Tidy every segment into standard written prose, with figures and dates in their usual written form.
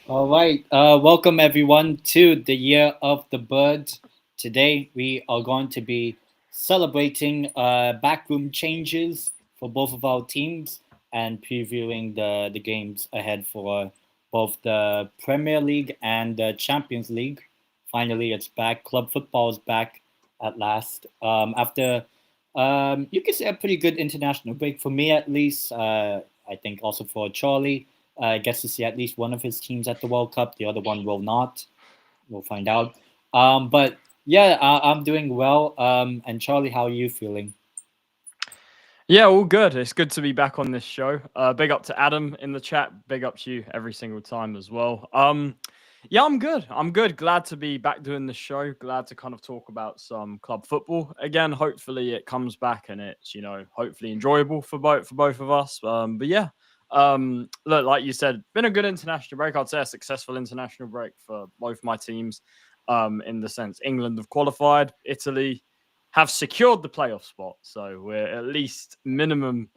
All right. Welcome everyone to the Year of the Bird. Today we are going to be celebrating backroom changes for both of our teams and previewing the games ahead for both the Premier League and the Champions League. Finally, it's back. Club football is back at last. After you could say a pretty good international break for me, at least. I think also for Charlie. Gets to see at least one of his teams at the World Cup. The other one will not. We'll find out. But yeah, I'm doing well. And Charlie, how are you feeling? Yeah, all good. It's good to be back on this show. Big up to Adam in the chat. Big up to you every single time as well. Yeah, I'm good. I'm good. Glad to be back doing this show. Glad to kind of talk about some club football again. Hopefully, it comes back and it's hopefully enjoyable for both of us. But yeah, look, like you said, been a good international break. I'd say a successful international break for both my teams. In the sense, England have qualified, Italy have secured the playoff spot, so we're at least minimum.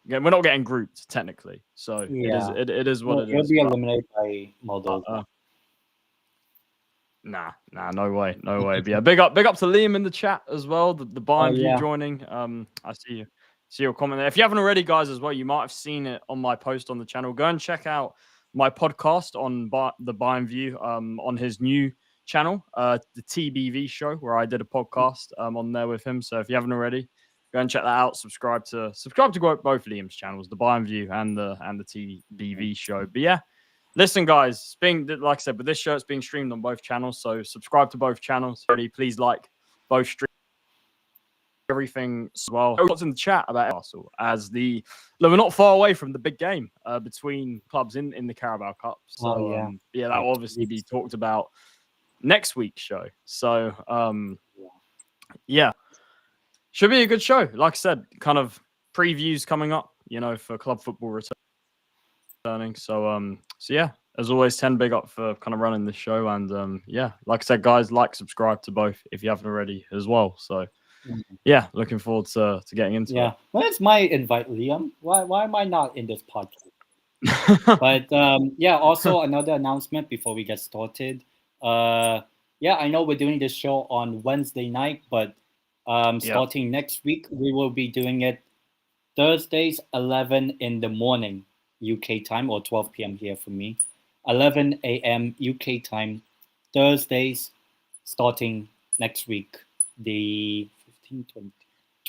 We're not getting grouped technically, so Yeah. it is what it He'll is. be eliminated by Moldova. Nah, no way. But yeah, big up to Liam in the chat as well. The Bayern view joining. I see your comment there. If you haven't already, guys, as well, you might have seen it on my post on the channel. Go and check out my podcast on the Bayern view on his new channel, the TBV show, where I did a podcast on there with him. So if you haven't already, go and check that out. Subscribe to both Liam's channels, the Bayern view and the TBV show. But yeah. Listen, guys, it's being, like I said, with this show, it's being streamed on both channels. So subscribe to both channels. Please like both streams. Everything as well. What's in the chat about Newcastle as we're not far away from the big game between clubs in the Carabao Cup. So yeah, that will obviously be talked about next week's show. So yeah, should be a good show. Like I said, kind of previews coming up, for club football returning. So yeah, as always, 10 big up for kind of running this show. And yeah, like I said, guys, subscribe to both if you haven't already as well. So yeah, looking forward to getting into it. Yeah, where's my invite, Liam? Why am I not in this podcast? But yeah, also another announcement before we get started. Yeah, I know we're doing this show on Wednesday night, but starting next week, we will be doing it Thursdays, 11 in the morning, UK time, or 12 p.m. here for me. 11 a.m. UK time, Thursdays, starting next week, the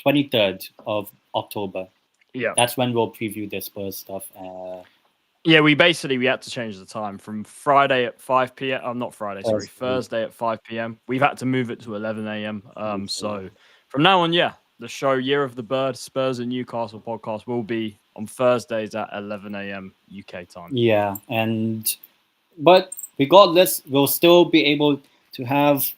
23rd of October. Yeah. That's when we'll preview the Spurs stuff. Yeah, we had to change the time from Friday at 5 p.m. Not Friday, sorry, Thursday at 5 p.m. We've had to move it to 11 a.m. So from now on, the show Year of the Bird, Spurs and Newcastle podcast will be on Thursdays at 11 a.m. UK time. Yeah, but regardless, we'll still be able to have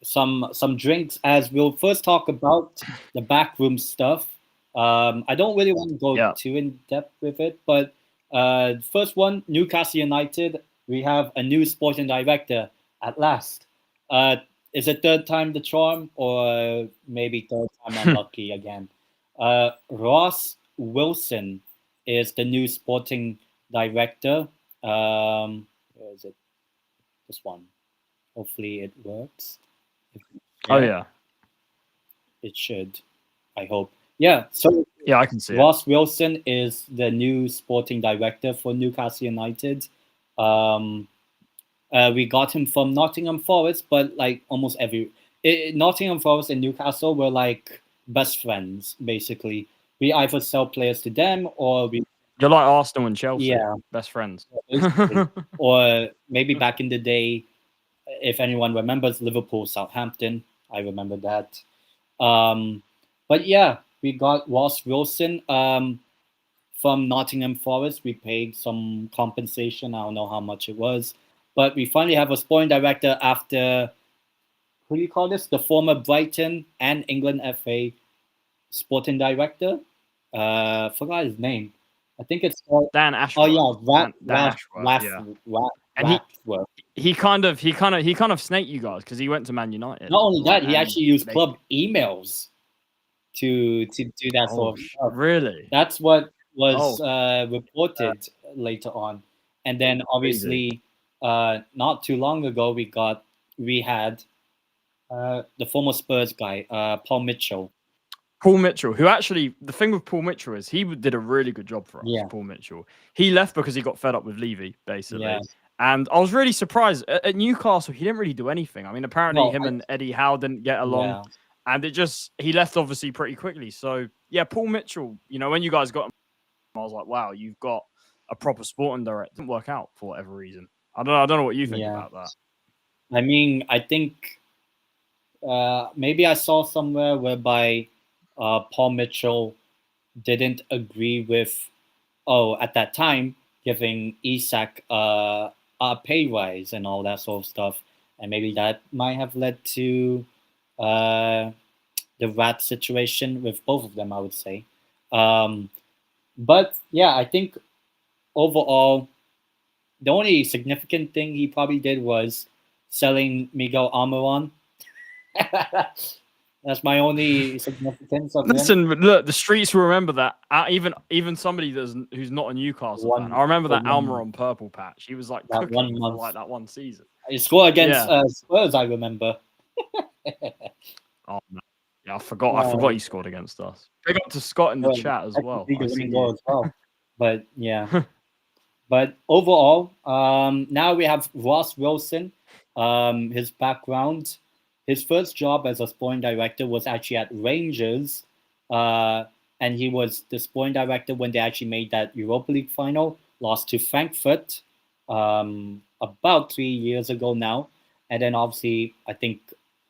some drinks, as we'll first talk about the backroom stuff. I don't really want to go too in depth with it, but first one, Newcastle United. We have a new sporting director at last. Is it third time the charm, or maybe third time unlucky again? Ross Wilson is the new sporting director. Where is it? This one. Hopefully it works. It should. I hope. Yeah. So I can see Ross Wilson is the new sporting director for Newcastle United. We got him from Nottingham Forest, but like almost Nottingham Forest and Newcastle were like best friends, basically. We either sell players to them, or you're like Aston and Chelsea, best friends. Or maybe back in the day, if anyone remembers, Liverpool, Southampton. I remember that. But yeah, we got Ross Wilson from Nottingham Forest. We paid some compensation. I don't know how much it was. But we finally have a sporting director after, who do you call this? The former Brighton and England FA sporting director. Forgot his name. I think it's Dan Ashworth. Oh yeah, Dan Ashworth. And he kind of snaked you guys because he went to Man United. Not only that, he actually used club emails to do that sort of stuff. Really? That's what was reported later on. And then obviously, not too long ago, we had the former Spurs guy, Paul Mitchell. Paul Mitchell, who actually, the thing with Paul Mitchell is he did a really good job for us. Yeah. Paul Mitchell. He left because he got fed up with Levy, basically. Yeah. And I was really surprised. At Newcastle, he didn't really do anything. I mean, apparently him and Eddie Howe didn't get along. Yeah. And he left obviously pretty quickly. So, yeah, Paul Mitchell, when you guys got him, I was like, wow, you've got a proper sporting director. It didn't work out for whatever reason. I don't know what you think about that. I mean, I think maybe I saw somewhere whereby Paul Mitchell didn't agree with, at that time, giving Isak a pay rise and all that sort of stuff. And maybe that might have led to the rat situation with both of them, I would say. But yeah, I think overall, the only significant thing he probably did was selling Miguel Almiron. That's my only significance of him. Look, the streets will remember that. Even somebody who's not a Newcastle fan. I remember that Almiron purple patch. He was like that one month, like that one season. He scored against Spurs, I remember. Oh man. Yeah, I forgot he scored against us. Big up to Scott in the chat as well. But yeah. But overall, now we have Ross Wilson. His background. His first job as a sporting director was actually at Rangers, and he was the sporting director when they actually made that Europa League final, lost to Frankfurt about 3 years ago now. And then obviously, I think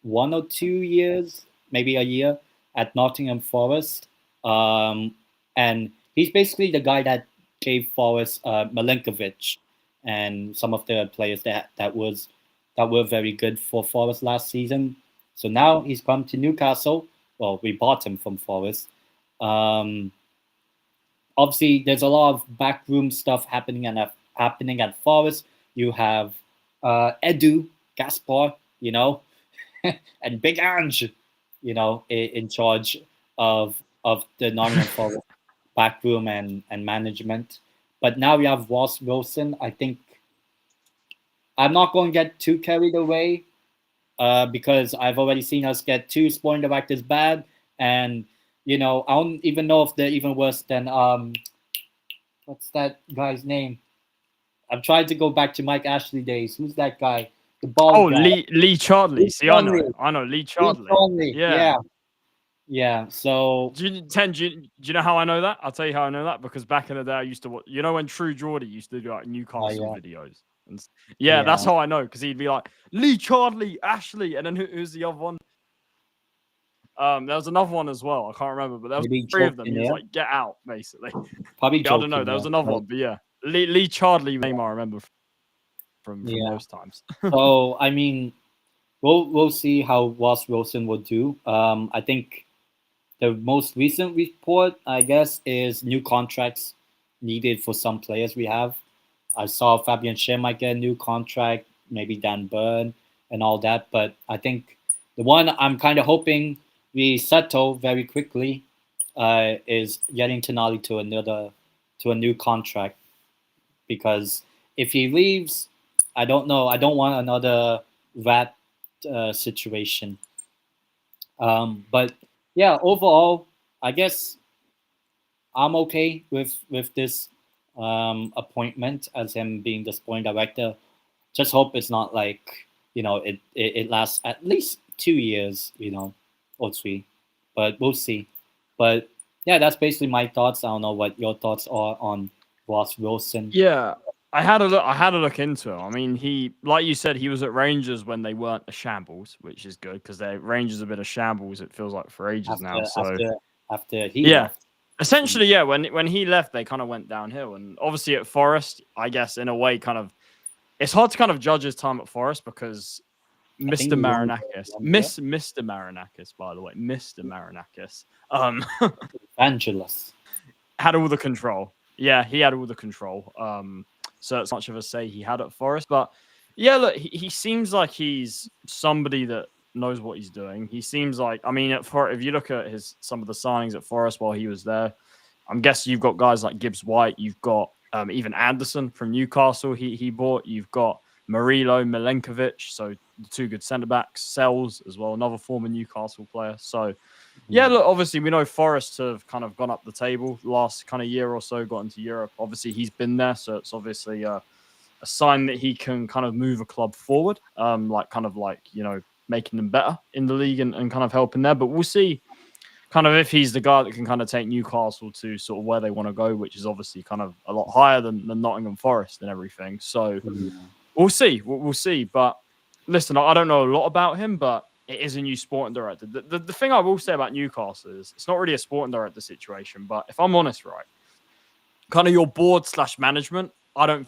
1 or 2 years, maybe a year, at Nottingham Forest. And he's basically the guy that gave Forest Milinkovic and some of the players that were very good for Forest last season. So now he's come to Newcastle. Well, we bought him from Forest. Obviously, there's a lot of backroom stuff happening at Forest. You have Edu Gaspar, and Big Ange, in charge of the Nottingham Forest backroom and management. But now we have Ross Wilson. I think I'm not going to get too carried away because I've already seen us get 2 sporting directors bad. And, I don't even know if they're even worse than, what's that guy's name? I'm trying to go back to Mike Ashley days. Who's that guy? The bald guy. Lee Chardley. See, I know Lee Chardley. Yeah. Yeah. So do you know how I know that? I'll tell you how I know that, because back in the day I used to watch, when True Geordie used to do like Newcastle yeah, videos. And yeah, that's yeah, how I know, because he'd be like Lee Charlie, Ashley, and then who's the other one? There was another one as well. I can't remember, but there was maybe three of them. joking He was there. like, "Get out," basically. Probably Yeah, I don't know. joking There was there. another one, but yeah, Lee Charlie name I remember from Yeah. those times. So I mean, we'll see how Ross Wilson will do. I think the most recent report, I guess, is new contracts needed for some players we have. I saw Fabian Schär might get a new contract, maybe Dan Burn and all that. But I think the one I'm kind of hoping we settle very quickly is getting Tonali to a new contract, because if he leaves, I don't know. I don't want another rat situation. But yeah, overall, I guess I'm okay with this appointment as him being the sporting director. Just hope it's not like it lasts at least 2 years, or three, but we'll see. But yeah, that's basically my thoughts. I don't know what your thoughts are on Ross Wilson. Yeah, I had a look. I had a look into him. I mean, he, like you said, he was at Rangers when they weren't a shambles, which is good, because their Rangers have been a shambles. It feels like for ages now. So After he yeah, left. essentially, yeah. When he left, they kind of went downhill, and obviously at Forest, I guess in a way, kind of, it's hard to kind of judge his time at Forest, because I think Mr. he won Marinakis, one year. Mr. Marinakis, by the way, Mr. Marinakis, Evangelist. had all the control. Yeah, he had all the control. So it's much of a say he had at Forest. But yeah, look, he seems like he's somebody that knows what he's doing. He seems like, I mean, if you look at some of the signings at Forest while he was there, I'm guessing you've got guys like Gibbs White, you've got even Anderson from Newcastle he bought, you've got Marilo, Milenkovic, so the two good centre backs, Sells as well, another former Newcastle player. So yeah, look, obviously we know Forest have kind of gone up the table last kind of year or so, got into Europe. Obviously he's been there, so it's obviously a sign that he can kind of move a club forward, making them better in the league and kind of helping there. But we'll see kind of if he's the guy that can kind of take Newcastle to sort of where they want to go, which is obviously kind of a lot higher than Nottingham Forest and everything. So we'll see. We'll see. But listen, I don't know a lot about him, but it is a new sporting director. The thing I will say about Newcastle is it's not really a sporting director situation, but if I'm honest, right, kind of your board / management,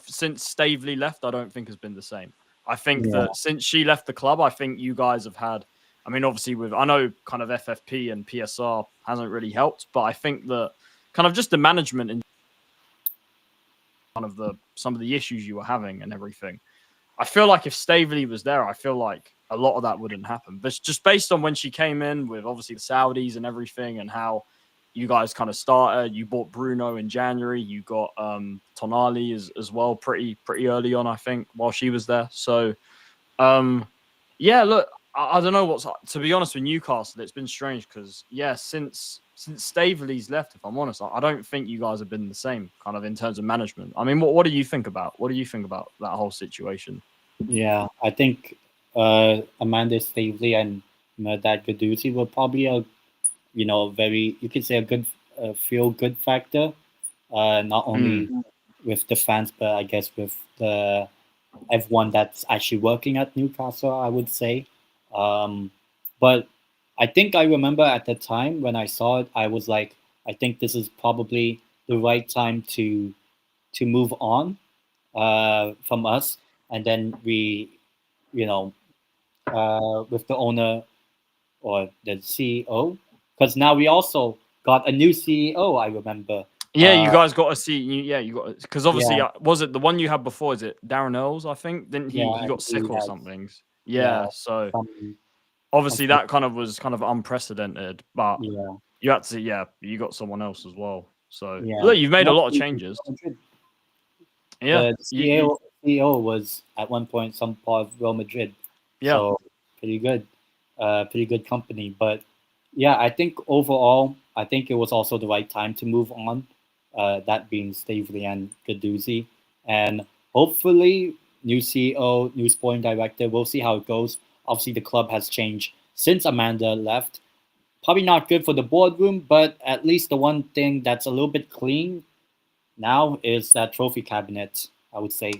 since Staveley left, I don't think has been the same. I think that since she left the club, I think you guys have had, I mean, obviously I know kind of FFP and PSR hasn't really helped, but I think that kind of just the management and kind of some of the issues you were having and everything. I feel like if Staveley was there, I feel like a lot of that wouldn't happen. But just based on when she came in with obviously the Saudis and everything and how you guys kind of started, you bought Bruno in January, you got Tonali as well pretty early on, I think, while she was there. So, yeah, look, I don't know to be honest with Newcastle, it's been strange because, yeah, since Staveley's left, if I'm honest, I don't think you guys have been the same kind of in terms of management. I mean, what do you think about that whole situation? Yeah, I think Amanda Staveley and Mehrdad Guendouzi were probably very, you could say, a good feel good factor, not only with the fans, but I guess with everyone that's actually working at Newcastle, I would say. But I think I remember at the time when I saw it, I was like, I think this is probably the right time to move on from us, and then we, with the owner or the CEO, because now we also got a new CEO. I remember. Yeah, you guys got to see. Yeah, you got, because obviously, Yeah, was it the one you had before? Is it Darren Earls? I think didn't he? yeah, He I got think he sick or has. something. Yeah, Yeah, so some, obviously that kind of was kind of unprecedented. But yeah, you had to, yeah, you got someone else as well. So yeah. look, you've made a lot of Mostly changes. Madrid. Yeah, The CEO was at one point some part of Real Madrid, yeah. so pretty good company. But yeah, I think overall, I think it was also the right time to move on. That being Staveley and Guendouzi, and hopefully new CEO, new sporting director. We'll see how it goes. Obviously, the club has changed since Amanda left. Probably not good for the boardroom, but at least the one thing that's a little bit clean now is that trophy cabinet. I would say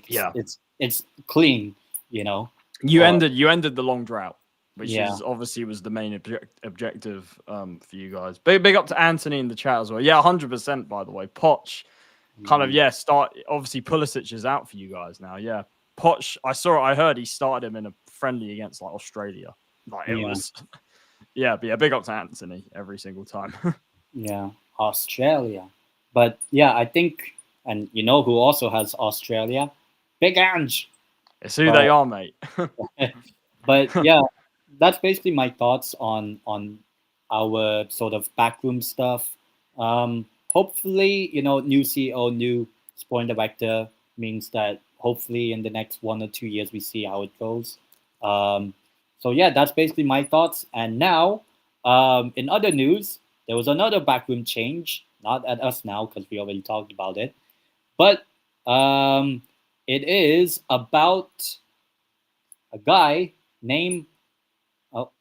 it's clean, you know. You ended the long drought, which Yeah. is obviously was the main objective for you guys. Big up to Anthony in the chat as well. Yeah, 100%. By the way, Poch kind of start. Obviously, Pulisic is out for you guys now. Yeah, Poch. I heard he started him in a friendly against like Australia. Like it was. Yeah, but yeah, big up to Anthony every single time. Yeah, Australia. But yeah, I think, and you know who also has Australia? Big Ange. It's who they are, mate. But yeah, that's basically my thoughts on our sort of backroom stuff. Hopefully, you know, new CEO, new sporting director means that hopefully in the next 1 or 2 years we see how it goes. So yeah, that's basically my thoughts. And now, in other news, there was another backroom change. Not at us now because we already talked about it, but it is about a guy named. Oh,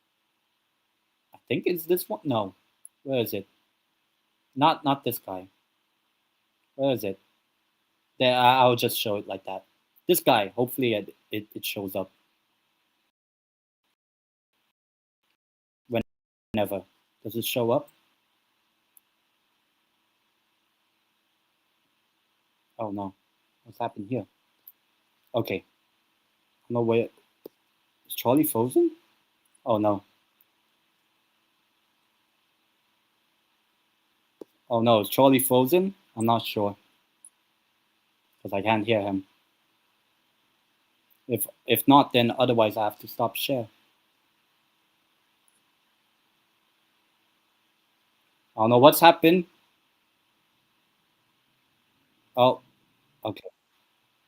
I think it's this one. No, where is it? Not this guy. Where is it? There, I'll just show it like that. This guy. Hopefully, it shows up. Whenever does it show up? Oh no, what's happened here? Okay, I don't know where. Is Charlie frozen? Oh no. Oh no, is Charlie frozen? I'm not sure because I can't hear him. If not, then otherwise I have to stop share. I don't know what's happened. Oh, okay.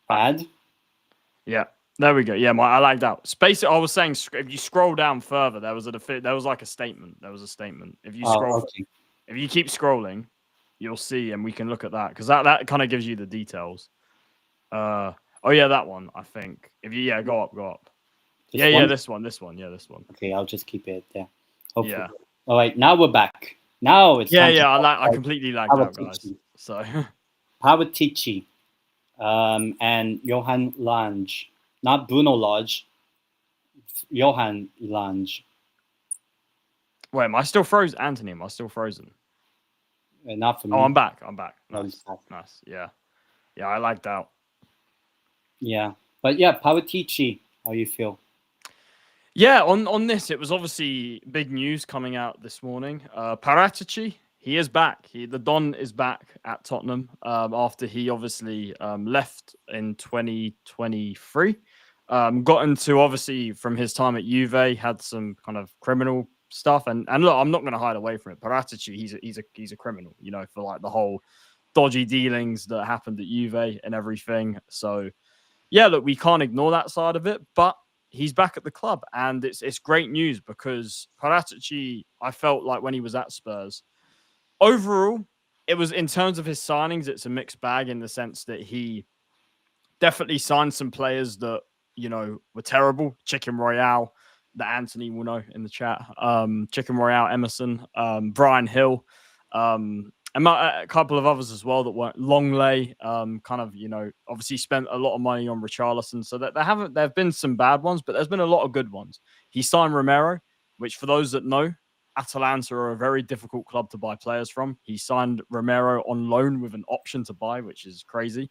Bad. Yeah, there we go. Yeah, I lagged out. Space. I was saying, if you scroll down further, there was like a statement. There was a statement. If you scroll, if you keep scrolling, you'll see, and we can look at that because that kind of gives you the details. Oh yeah, that one. I think. If you go up. This one. Okay, I'll just keep it there. Hopefully. Yeah. All right, now we're back. Now it's I completely lagged out, guys. So Paratici, and Johan Lange, not Bruno Lage. Johan Lange. Wait, am I still frozen? Anthony, am I still frozen? Not for me. Oh, I'm back. Nice. Oh, Nice. Yeah, I lagged out. Yeah, but yeah, Paratici, how you feel? Yeah, on this, it was obviously big news coming out this morning. Paratici, he is back. The Don is back at Tottenham after he obviously left in 2023. Got into, obviously, from his time at Juve, had some kind of criminal stuff. And look, I'm not going to hide away from it. Paratici, he's a criminal, you know, for like the whole dodgy dealings that happened at Juve and everything. So, yeah, look, we can't ignore that side of it, but he's back at the club, and it's great news because Paratici, I felt like when he was at Spurs, overall, it was in terms of his signings, it's a mixed bag in the sense that he definitely signed some players that, you know, were terrible. Chicken Royale, that Anthony will know in the chat. Chicken Royale, Emerson, Brian Hill, and a couple of others as well that weren't. Longley, kind of, you know, obviously spent a lot of money on Richarlison, so that there have been some bad ones, but there's been a lot of good ones. He signed Romero, which for those that know, Atalanta are a very difficult club to buy players from. He signed Romero on loan with an option to buy, which is crazy.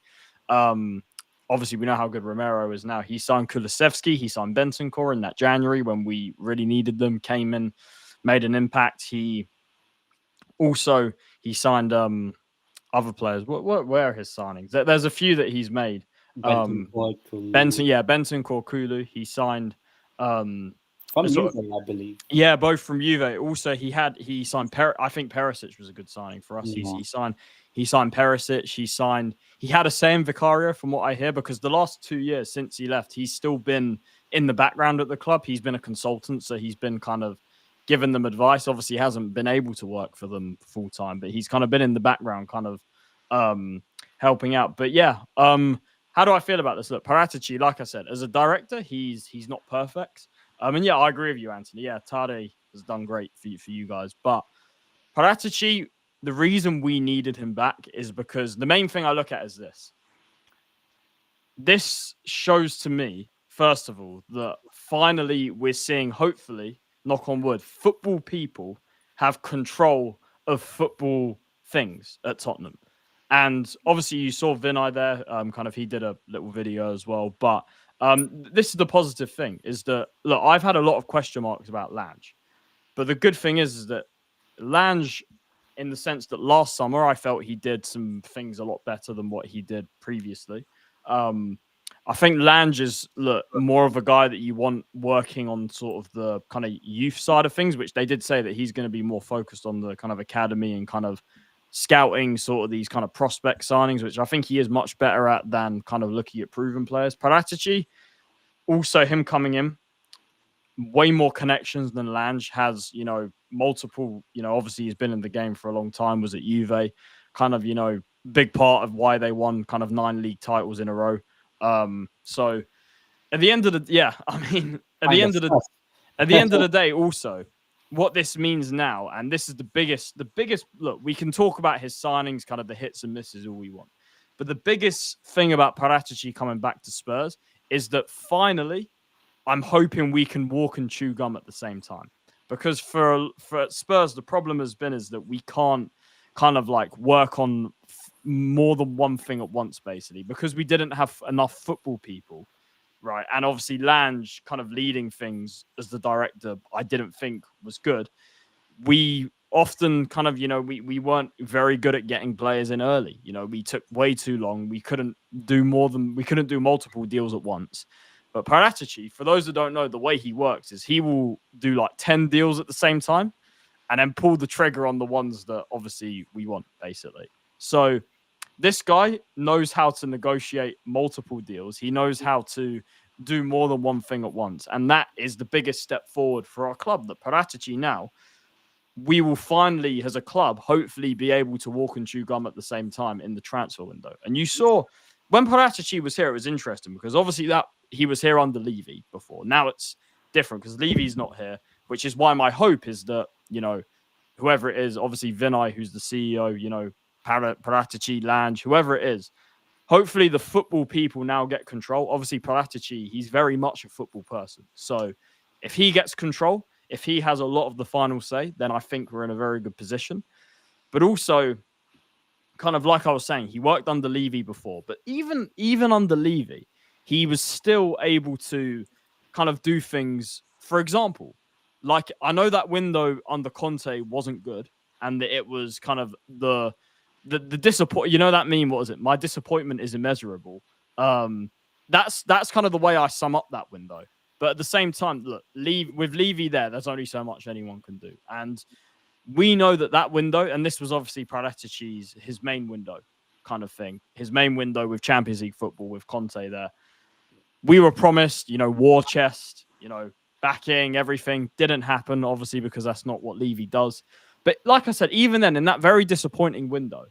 Obviously, we know how good Romero is now. He signed Kulusevski. He signed Bentancur in that January when we really needed them. Came in, made an impact. He signed other players. Where are his signings? There's a few that he's made. Bentancur, Kulu. He signed from Juve, I believe. Yeah, both from Juve. Also, he signed I think Perisic was a good signing for us. Yeah. He signed Perisic. He had a Sam Vicario from what I hear, because the last 2 years since he left, he's still been in the background at the club. He's been a consultant, so he's been kind of giving them advice. Obviously, he hasn't been able to work for them full time, but he's kind of been in the background, kind of helping out. But yeah, how do I feel about this? Look, Paratici, like I said, as a director, he's not perfect. And yeah, I agree with you, Anthony. Yeah, Tade has done great for you guys. But Paratici, the reason we needed him back is because the main thing I look at is this. This shows to me, first of all, that finally we're seeing, hopefully, knock on wood, football people have control of football things at Tottenham. And obviously you saw Vinay there, he did a little video as well. But this is the positive thing, is that, look, I've had a lot of question marks about Lange. But the good thing is that Lange, in the sense that last summer, I felt he did some things a lot better than what he did previously. I think Lange is more of a guy that you want working on sort of the kind of youth side of things, which they did say that he's going to be more focused on the kind of academy and kind of scouting sort of these kind of prospect signings, which I think he is much better at than kind of looking at proven players. Paratici, also him coming in, way more connections than Lange has, multiple, obviously he's been in the game for a long time, was at Juve, kind of, big part of why they won kind of 9 league titles in a row. So at the end of the, at the end of the day, also what this means now, and this is the biggest, look, we can talk about his signings, kind of the hits and misses all we want. But the biggest thing about Paratici coming back to Spurs is that finally, I'm hoping we can walk and chew gum at the same time. Because for Spurs, the problem has been is that we can't kind of like work on more than one thing at once, basically, because we didn't have enough football people, right? And obviously Lange kind of leading things as the director, I didn't think was good. We often kind of, we weren't very good at getting players in early. We took way too long. We couldn't do multiple deals at once. But Paratici, for those that don't know, the way he works is he will do like 10 deals at the same time and then pull the trigger on the ones that obviously we want, basically. So this guy knows how to negotiate multiple deals. He knows how to do more than one thing at once. And that is the biggest step forward for our club, that Paratici now, we will finally, as a club, hopefully be able to walk and chew gum at the same time in the transfer window. And you saw when Paratici was here, it was interesting because obviously that he was here under Levy before. Now it's different because Levy's not here, which is why my hope is that, whoever it is, obviously Vinay, who's the CEO, Paratici, Lange, whoever it is, hopefully the football people now get control. Obviously Paratici, he's very much a football person. So if he gets control, if he has a lot of the final say, then I think we're in a very good position. But also, kind of like I was saying, he worked under Levy before, but even under Levy, he was still able to kind of do things. For example, like I know that window under Conte wasn't good, and that it was kind of the disappointment. That meme, what was it? My disappointment is immeasurable. That's kind of the way I sum up that window. But at the same time, look, with Levy there's only so much anyone can do. And we know that window, and this was obviously Paratici's, his main window kind of thing. His main window with Champions League football with Conte there. We were promised, war chest, backing, everything. Didn't happen, obviously, because that's not what Levy does. But like I said, even then, in that very disappointing window,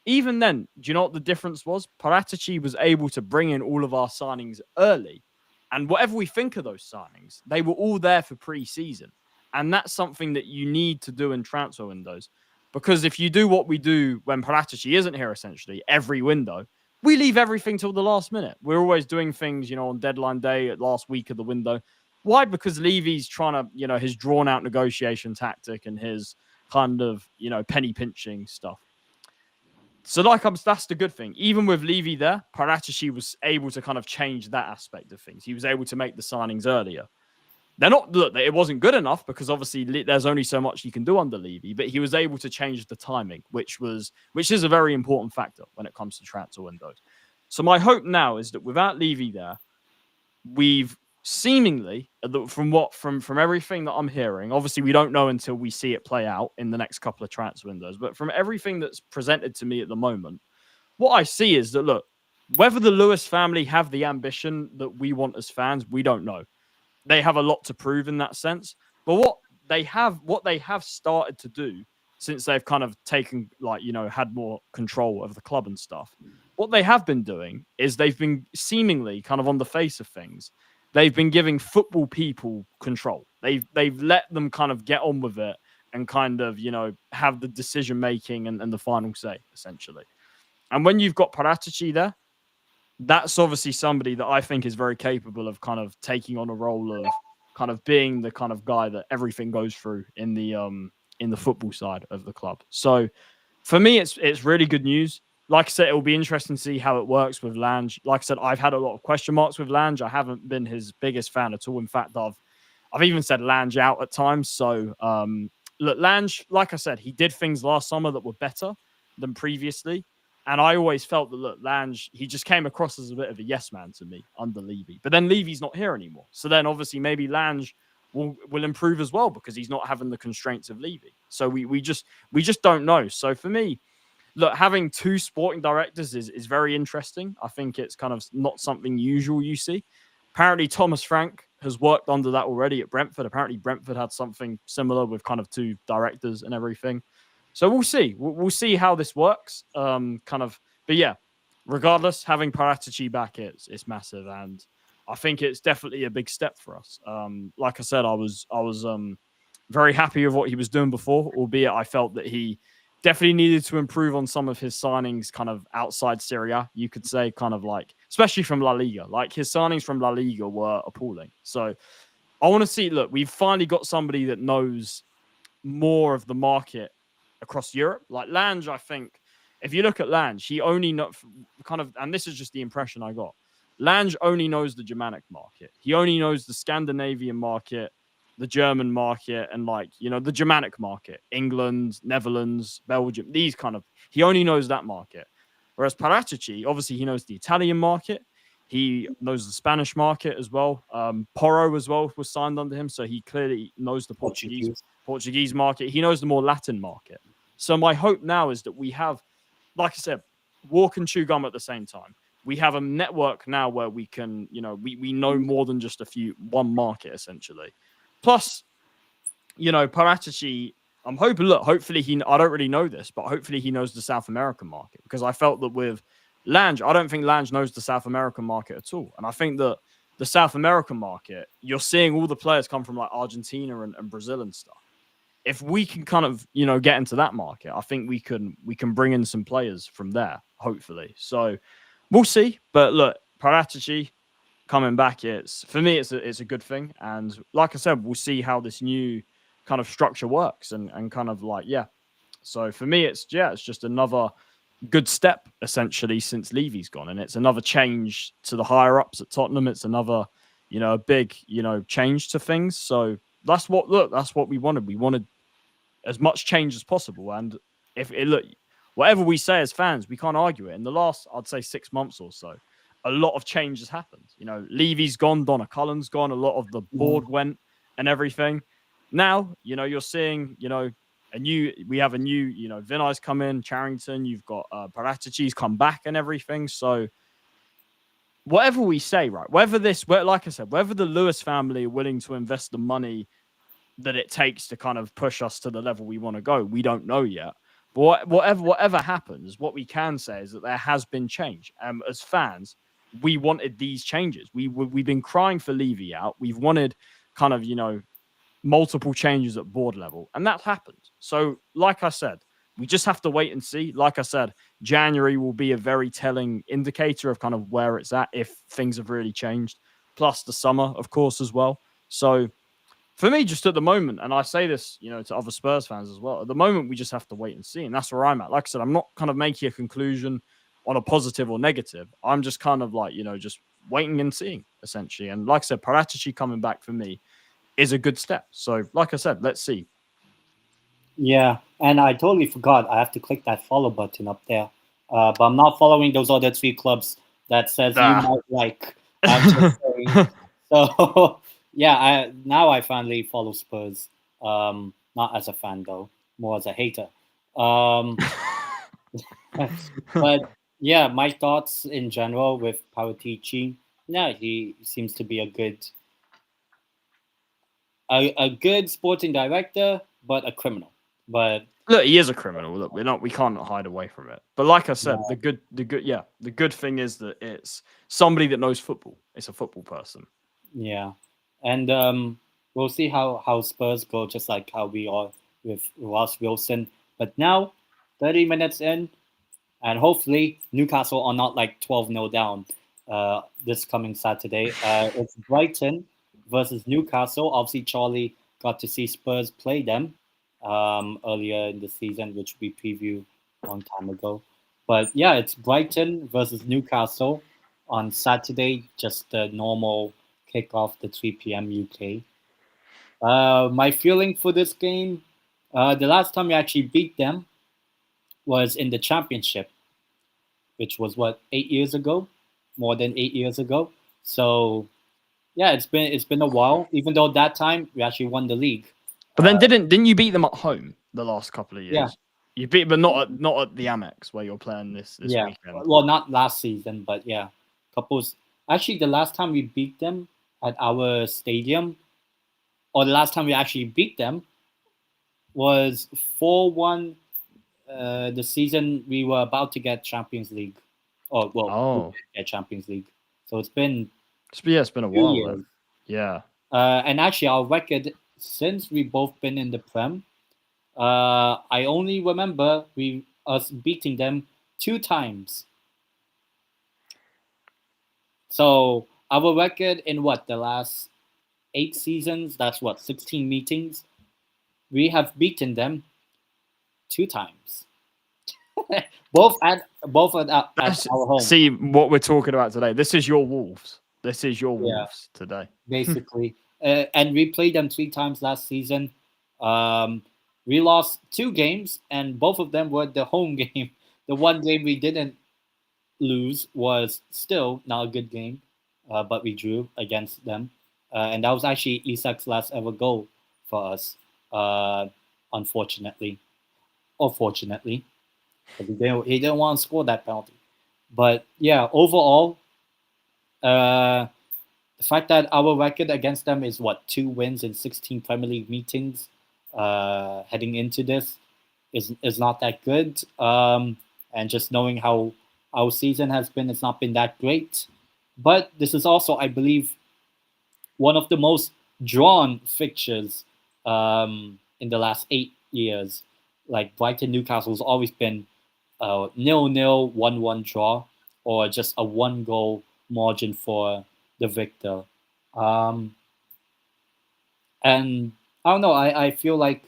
even then, do you know what the difference was? Paratici was able to bring in all of our signings early. And whatever we think of those signings, they were all there for pre-season. And that's something that you need to do in transfer windows. Because if you do what we do when Paratici isn't here, essentially, every window, we leave everything till the last minute. We're always doing things, on deadline day, at last week of the window. Why? Because Levy's trying to, his drawn-out negotiation tactic and his kind of, penny pinching stuff. So that's the good thing. Even with Levy there, Paratici was able to kind of change that aspect of things. He was able to make the signings earlier. It wasn't good enough because obviously there's only so much you can do under Levy, but he was able to change the timing, which is a very important factor when it comes to transfer windows. So my hope now is that without Levy there, we've seemingly, from everything that I'm hearing, obviously we don't know until we see it play out in the next couple of transfer windows, but from everything that's presented to me at the moment, what I see is that, look, whether the Lewis family have the ambition that we want as fans, we don't know. They have a lot to prove in that sense. But what they have started to do since they've kind of taken, had more control of the club and stuff, what they have been doing is they've been seemingly kind of on the face of things, they've been giving football people control. They've let them kind of get on with it and kind of, have the decision making and the final say, essentially. And when you've got Paratici there, that's obviously somebody that I think is very capable of kind of taking on a role of kind of being the kind of guy that everything goes through in the football side of the club. So for me, it's really good news. Like I said, it will be interesting to see how it works with Lange. Like I said, I've had a lot of question marks with Lange. I haven't been his biggest fan at all. In fact, I've even said Lange out at times. So look, Lange, like I said, he did things last summer that were better than previously. And I always felt that, look, Lange, he just came across as a bit of a yes man to me under Levy. But then Levy's not here anymore. So then obviously maybe Lange will improve as well because he's not having the constraints of Levy. So we just don't know. So for me, look, having two sporting directors is very interesting. I think it's kind of not something usual you see. Apparently, Thomas Frank has worked under that already at Brentford. Apparently, Brentford had something similar with kind of two directors and everything. So we'll see. We'll see how this works. But yeah, regardless, having Paratici back, it's massive, and I think it's definitely a big step for us. Like I said, I was very happy with what he was doing before, albeit I felt that he definitely needed to improve on some of his signings, kind of outside Serie A, you could say, kind of like, especially from La Liga. Like his signings from La Liga were appalling. So I want to see. Look, we've finally got somebody that knows more of the market across Europe. Like Lange, I think, if you look at Lange, he only and this is just the impression I got. Lange only knows the Germanic market. He only knows the Scandinavian market, the German market, and the Germanic market, England, Netherlands, Belgium, he only knows that market. Whereas Paratici, obviously he knows the Italian market. He knows the Spanish market as well. Porro as well was signed under him. So he clearly knows the Portuguese market. He knows the more Latin market. So my hope now is that we have, like I said, walk and chew gum at the same time. We have a network now where we can, we know more than just one market, essentially. Plus, Paratici, I'm hoping, hopefully I don't really know this, but hopefully he knows the South American market, because I felt that with Lange, I don't think Lange knows the South American market at all. And I think that the South American market, you're seeing all the players come from like Argentina and Brazil and stuff. If we can kind of, get into that market, I think we can bring in some players from there, hopefully. So we'll see. But look, Paratici coming back, for me, it's a good thing. And like I said, we'll see how this new kind of structure works and kind of So for me, it's just another good step essentially since Levy's gone, and it's another change to the higher ups at Tottenham. It's another, a big, change to things. So that's what we wanted. We wanted as much change as possible. And whatever we say as fans, we can't argue it. In the last, I'd say 6 months or so, a lot of change has happened. Levy's gone, Donna Cullen's gone, a lot of the board went and everything. Now, you're seeing, we have a new, Vinay's come in, Charrington, you've got Paratici's come back and everything. So whatever we say, right, like I said, whether the Lewis family are willing to invest the money that it takes to kind of push us to the level we want to go, we don't know yet. But whatever happens, what we can say is that there has been change. As fans, we wanted these changes. We've been crying for Levy out. We've wanted kind of, multiple changes at board level, and that happened. So, like I said, we just have to wait and see. Like I said, January will be a very telling indicator of kind of where it's at, if things have really changed, plus the summer, of course, as well. So for me, just at the moment, and I say this, to other Spurs fans as well, at the moment, we just have to wait and see. And that's where I'm at. Like I said, I'm not kind of making a conclusion on a positive or negative. I'm just kind of just waiting and seeing, essentially. And like I said, Paratici coming back for me is a good step. So, like I said, let's see. Yeah, and I totally forgot. I have to click that follow button up there. But I'm not following those other 3 clubs that says you might like. I'm just saying. So, yeah, I finally follow Spurs. Not as a fan, though. More as a hater. But, yeah, my thoughts in general with Paratici. Yeah, he seems to be a good sporting director, but a criminal. But look, he is a criminal. Look, we can't hide away from it. But like I said, the good thing is that it's somebody that knows football. It's a football person. Yeah, and we'll see how Spurs go, just like how we are with Ross Wilson. But now, 30 minutes in, and hopefully Newcastle are not like 12-0 down this coming Saturday. It's Brighton versus Newcastle. Obviously, Charlie got to see Spurs play them earlier in the season, which we previewed a long time ago. But yeah, it's Brighton versus Newcastle on Saturday, just the normal kickoff, the 3 p.m. UK. My feeling for this game, the last time we actually beat them was in the championship, which was what, 8 years ago, more than 8 years ago. So yeah, it's been a while. Even though that time we actually won the league. But then didn't you beat them at home the last couple of Yeah, years? You beat, but not at the Amex where you're playing this yeah. weekend. Well, not last season, but yeah, couples. Actually, the last time we beat them at our stadium, or the last time we actually beat them, was 4-1. The season we were about to get Champions League, or well, we Oh, did get Champions League. So it's been it's been a 2 while years. then. Yeah. And actually, our record since we've both been in the Prem, I only remember us beating them 2 times. So our record in what, the last 8 seasons? That's what, 16 meetings. We have beaten them 2 times, both at our home. See what we're talking about today. This is your Wolves. This is your Yeah, Wolves today. basically. And we played them 3 times last season. Um, we lost 2 games, and both of them were the home game. The one game we didn't lose was still not a good game, but we drew against them. And that was actually Isak's last ever goal for us, unfortunately. Or fortunately, because he didn't want to score that penalty. But yeah, overall, uh, the fact that our record against them is what, 2 wins in 16 Premier League meetings heading into this is not that good. And just knowing how our season has been, it's not been that great. But this is also, I believe, one of the most drawn fixtures in the last 8 years. Like Brighton Newcastle has always been 0-0, 1-1 draw, or just a 1 goal margin for the victor. Um, and I don't know. I feel like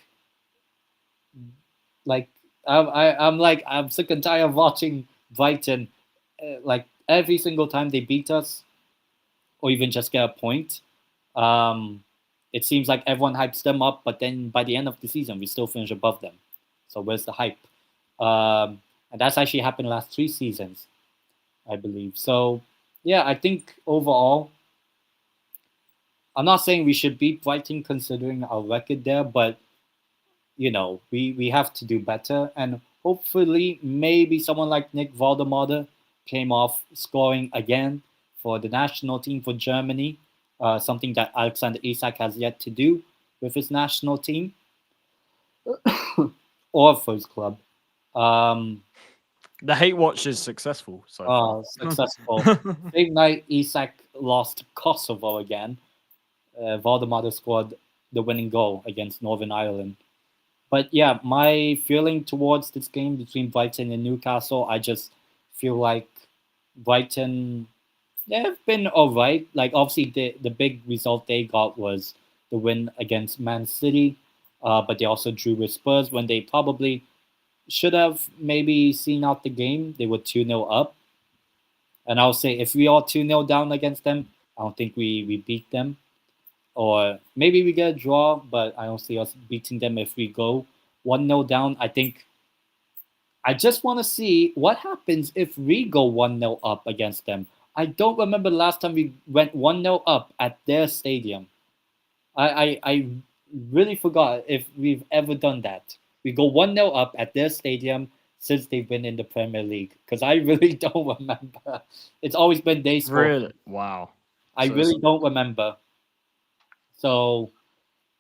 I'm sick and tired of watching Brighton. Like every single time they beat us, or even just get a point, um, it seems like everyone hypes them up, but then by the end of the season, we still finish above them. So where's the hype? And that's actually happened the last 3 seasons, I believe. So yeah, I think overall, I'm not saying we should beat Brighton considering our record there, but we have to do better, and hopefully maybe someone like Nick Valdemade came off scoring again for the national team for Germany, something that Alexander Isak has yet to do with his national team or for his club. Um, The hate watch is successful so far. Successful. Same night Isak lost to Kosovo again. Valdemade scored the winning goal against Northern Ireland. But yeah, my feeling towards this game between Brighton and Newcastle, I just feel like Brighton, they've been all right. Like obviously the big result they got was the win against Man City, but they also drew with Spurs when they probably should have maybe seen out the game. They were 2-0 up. And I'll say if we are 2-0 down against them, I don't think we beat them. Or maybe we get a draw, but I don't see us beating them if we go 1-0 down. I just want to see what happens if we go 1-0 up against them. I don't remember the last time we went 1-0 up at their stadium. I really forgot if we've ever done that. We go 1-0 up at their stadium since they've been in the Premier League, because I really don't remember. It's always been day score. Really? Wow. I really don't remember. So,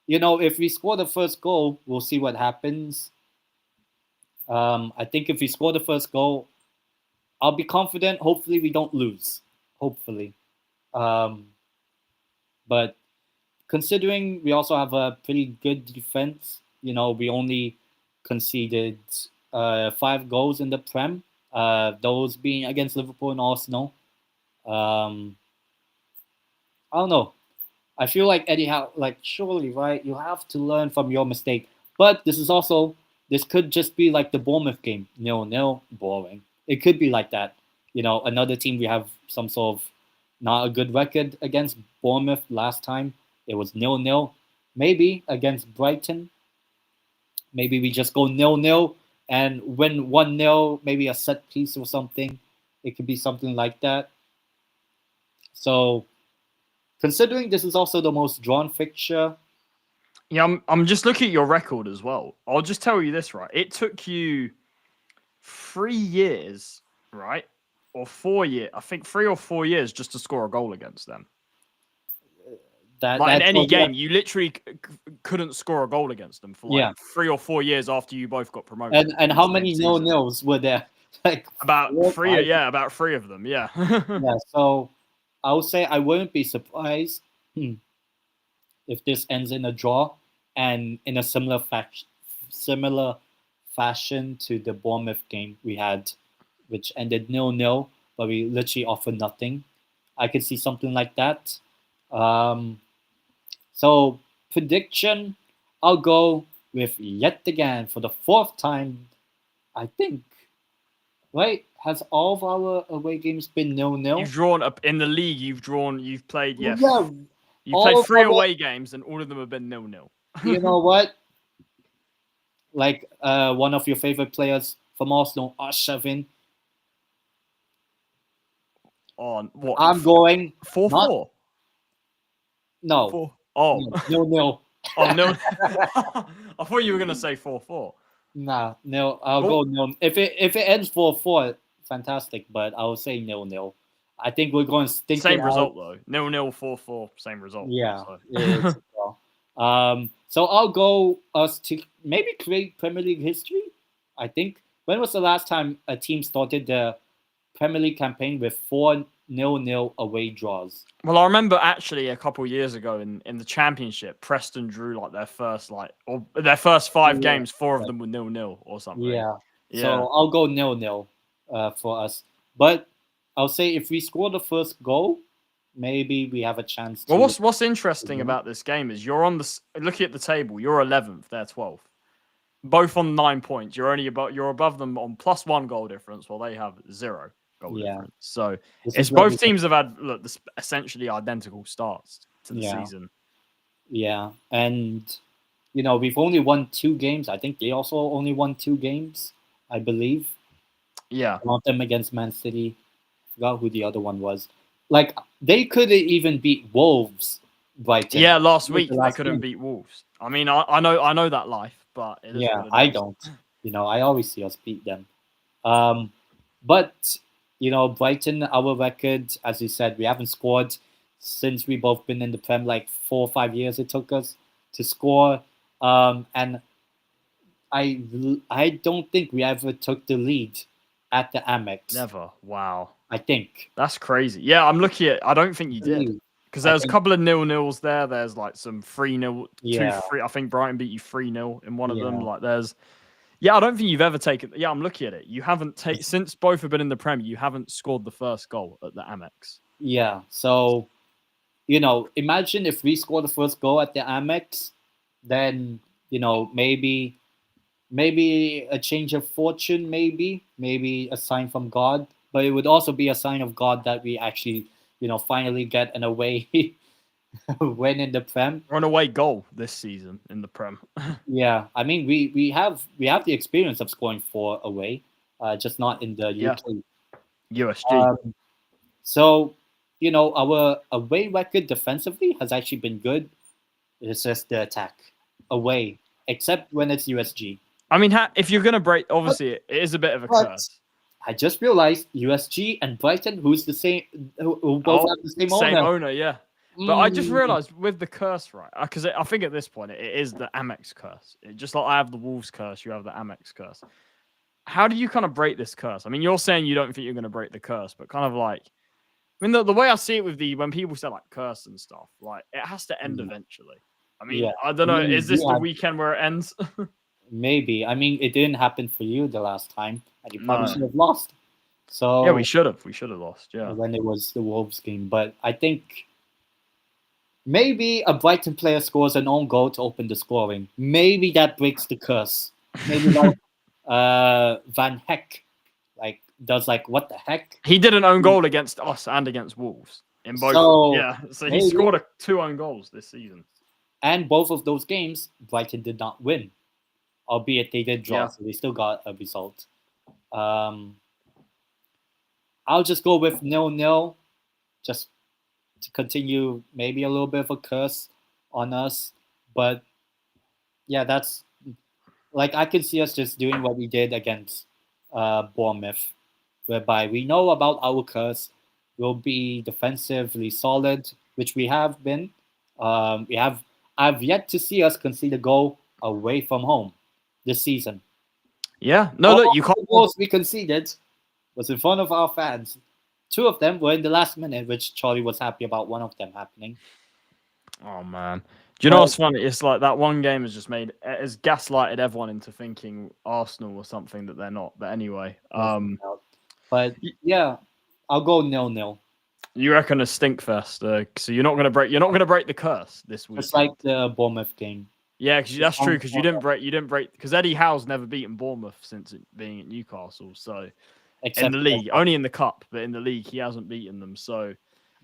if we score the first goal, we'll see what happens. I think if we score the first goal, I'll be confident. Hopefully, we don't lose. Hopefully. Um, But considering we also have a pretty good defense, we only conceded 5 goals in the Prem, those being against Liverpool and Arsenal. I don't know. I feel like Eddie Howe, surely, right? You have to learn from your mistake. But this could just be like the Bournemouth game, 0-0, boring. It could be like that. Another team we have some sort of not a good record against. Bournemouth last time it was 0-0. Maybe against Brighton, maybe we just go 0-0 and win 1-0, maybe a set piece or something. It could be something like that. So, considering this is also the most drawn fixture. Yeah, I'm just looking at your record as well. I'll just tell you this, right? It took you 3 years, right? Or 4 years, I think 3 or 4 years just to score a goal against them. In any game, you literally couldn't score a goal against them for 3 or 4 years after you both got promoted. And how many 0-0s were there? About 3, about 3 of them, yeah. Yeah, so I would say I wouldn't be surprised if this ends in a draw and in a similar fashion to the Bournemouth game we had, which ended 0-0, but we literally offered nothing. I could see something like that. So prediction, I'll go with yet again for the 4th time, I think. Right? Has all of our away games been 0-0? You've drawn up in the league. You've played. Yeah, yeah. You played 3 away games, and all of them have been 0-0. You know what? Like one of your favorite players from Arsenal, Arshavin. On what? I'm going 4-4. No. 4. Oh, 0-0. Oh no! I thought you were gonna say 4-4. Nah, no. I'll go 0. If it ends 4-4, fantastic. But I'll say 0-0. I think we're going to stink. Same result though. 0-0, 4-4. Same result. Yeah. So I'll go us to maybe create Premier League history. I think. When was the last time a team started the Premier League campaign with 4 0-0 away draws? Well, I remember actually a couple of years ago in the Championship, Preston drew their first 5 games. 4 of them were 0-0 or something. Yeah. So I'll go 0-0 for us. But I'll say if we score the first goal, maybe we have a chance. Well, what's interesting about this game is you're looking at the table. You're 11th, they're 12th. Both on 9 points. You're above them on +1 goal difference, while they have 0 goal difference. So it's both teams have had essentially identical starts to the season. Yeah, and we've only won 2 games. I think they also only won 2 games, I believe. Yeah, one of them against Man City. I forgot who the other one was. They couldn't even beat Wolves. Brighton. Yeah, last week they couldn't beat Wolves. I mean, I know that life. But I don't. I always see us beat them. But Brighton, our record, as you said, we haven't scored since we both been in the Prem 4 or 5 years. It took us to score, and I don't think we ever took the lead at the Amex. Never. Wow. I think that's crazy. Yeah, I'm looking at. I don't think you did. Because there's a couple of 0-0s there. There's some 3-0, 2-3. I think Brighton beat you 3-0 in one of them. I don't think you've ever taken. Yeah, I'm looking at it. You haven't taken since both have been in the Prem. You haven't scored the first goal at the Amex. Yeah. So, imagine if we score the first goal at the Amex, then maybe a change of fortune, maybe a sign from God. But it would also be a sign of God that we actually, finally get an away win in the Prem. Or an away goal this season in the Prem. Yeah, I mean we have the experience of scoring 4 away, just not in the UK. USG. So our away record defensively has actually been good. It's just the attack away, except when it's USG. I mean, if you're gonna break, obviously it is a bit of a curse. I just realized USG and Brighton, who both have the same owner. Same owner, yeah. But I just realized with the curse, right? Because I think at this point it is the Amex curse. Just like I have the Wolves curse, you have the Amex curse. How do you kind of break this curse? I mean, you're saying you don't think you're going to break the curse, but kind of I mean, the way I see it with when people say like curse and stuff, like it has to end eventually. I mean, I don't know. Is this the weekend where it ends? Maybe. I mean, it didn't happen for you the last time, and you probably No. should have lost. So yeah, we should have. We should have lost. Yeah. when it was the Wolves game, but I think maybe a Brighton player scores an own goal to open the scoring. Maybe that breaks the curse. Maybe like Van Heck, like does like what the heck? He did an own goal against us and against Wolves in both. So he scored 2 own goals this season. And both of those games, Brighton did not win, albeit they did draw, so they still got a result. I'll just go with 0-0, just to continue maybe a little bit of a curse on us. But yeah, that's like I can see us just doing what we did against Bournemouth, whereby we know about our curse. We'll be defensively solid, which we have been. I've yet to see us concede a goal away from home this season. Yeah, no, look, you can't. The goals we conceded was in front of our fans. 2 of them were in the last minute, which Charlie was happy about one of them happening. Oh man, do you know what's funny? It's like that one game has just has gaslighted everyone into thinking Arsenal or something that they're not. But anyway, but yeah, I'll go 0-0. You reckon a stink fest? So you're not gonna break the curse this week. Just like the Bournemouth game. Yeah, because that's true. Because you didn't break. Because Eddie Howe's never beaten Bournemouth since being at Newcastle. So in the league, only in the cup, but in the league he hasn't beaten them. So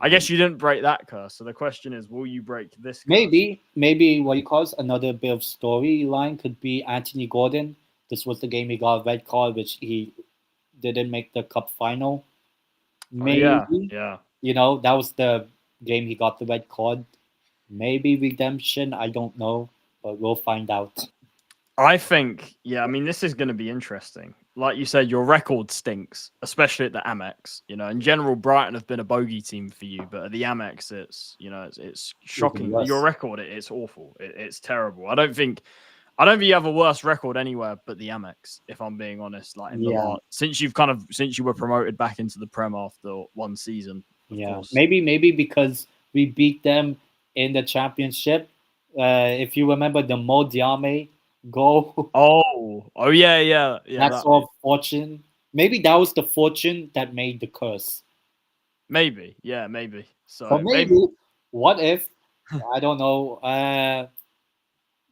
I guess you didn't break that curse. So the question is, will you break this curse? Maybe what you call another bit of storyline could be Anthony Gordon. This was the game he got a red card, which he didn't make the cup final. Maybe. Yeah. You know, that was the game he got the red card. Maybe redemption. I don't know, but we'll find out. I think, I mean, this is going to be interesting. Like you said, your record stinks, especially at the Amex. You know, in general, Brighton have been a bogey team for you, but at the Amex, it's shocking. Your record, it's awful. It's terrible. I don't think you have a worse record anywhere but the Amex, if I'm being honest. Like since you were promoted back into the Prem after one season. Of course. Maybe because we beat them in the championship. If you remember the Mo Diame goal. Oh yeah. That's all fortune. Maybe that was the fortune that made the curse. Maybe. So maybe what if I don't know,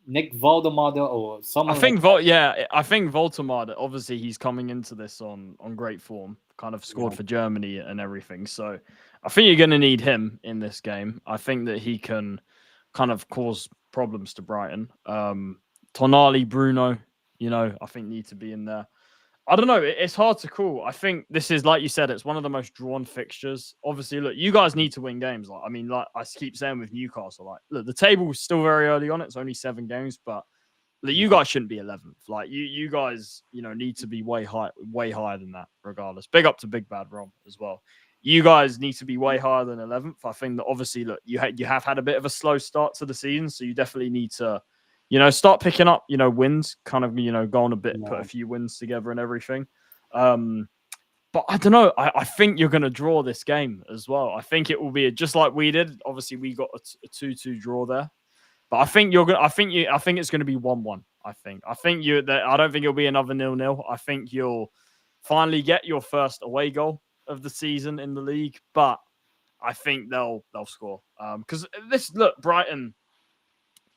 Nick Voldemort or someone. I think Voldemort. Obviously, he's coming into this on great form. Kind of scored for Germany and everything. So I think you're going to need him in this game. I think that he can kind of cause problems to Brighton. Tonali, Bruno, I think need to be in there. I don't know. It's hard to call. I think this is, like you said, it's one of the most drawn fixtures. Obviously, look, you guys need to win games. Like I keep saying with Newcastle, like, look, the table's still very early on. It's only 7 games, but look, you guys shouldn't be 11th. Like you guys, need to be way higher than that. Regardless, big up to Big Bad Rom as well. You guys need to be way higher than 11th. I think that obviously, look, you have had a bit of a slow start to the season, so you definitely need to. Start picking up, wins, kind of, go on a bit, put a few wins together and everything. But I don't know. I think you're going to draw this game as well. I think it will be just like we did. Obviously, we got a 2-2 draw there. But I think it's going to be 1-1. I don't think it'll be another 0-0. I think you'll finally get your first away goal of the season in the league. But I think they'll score. Because Brighton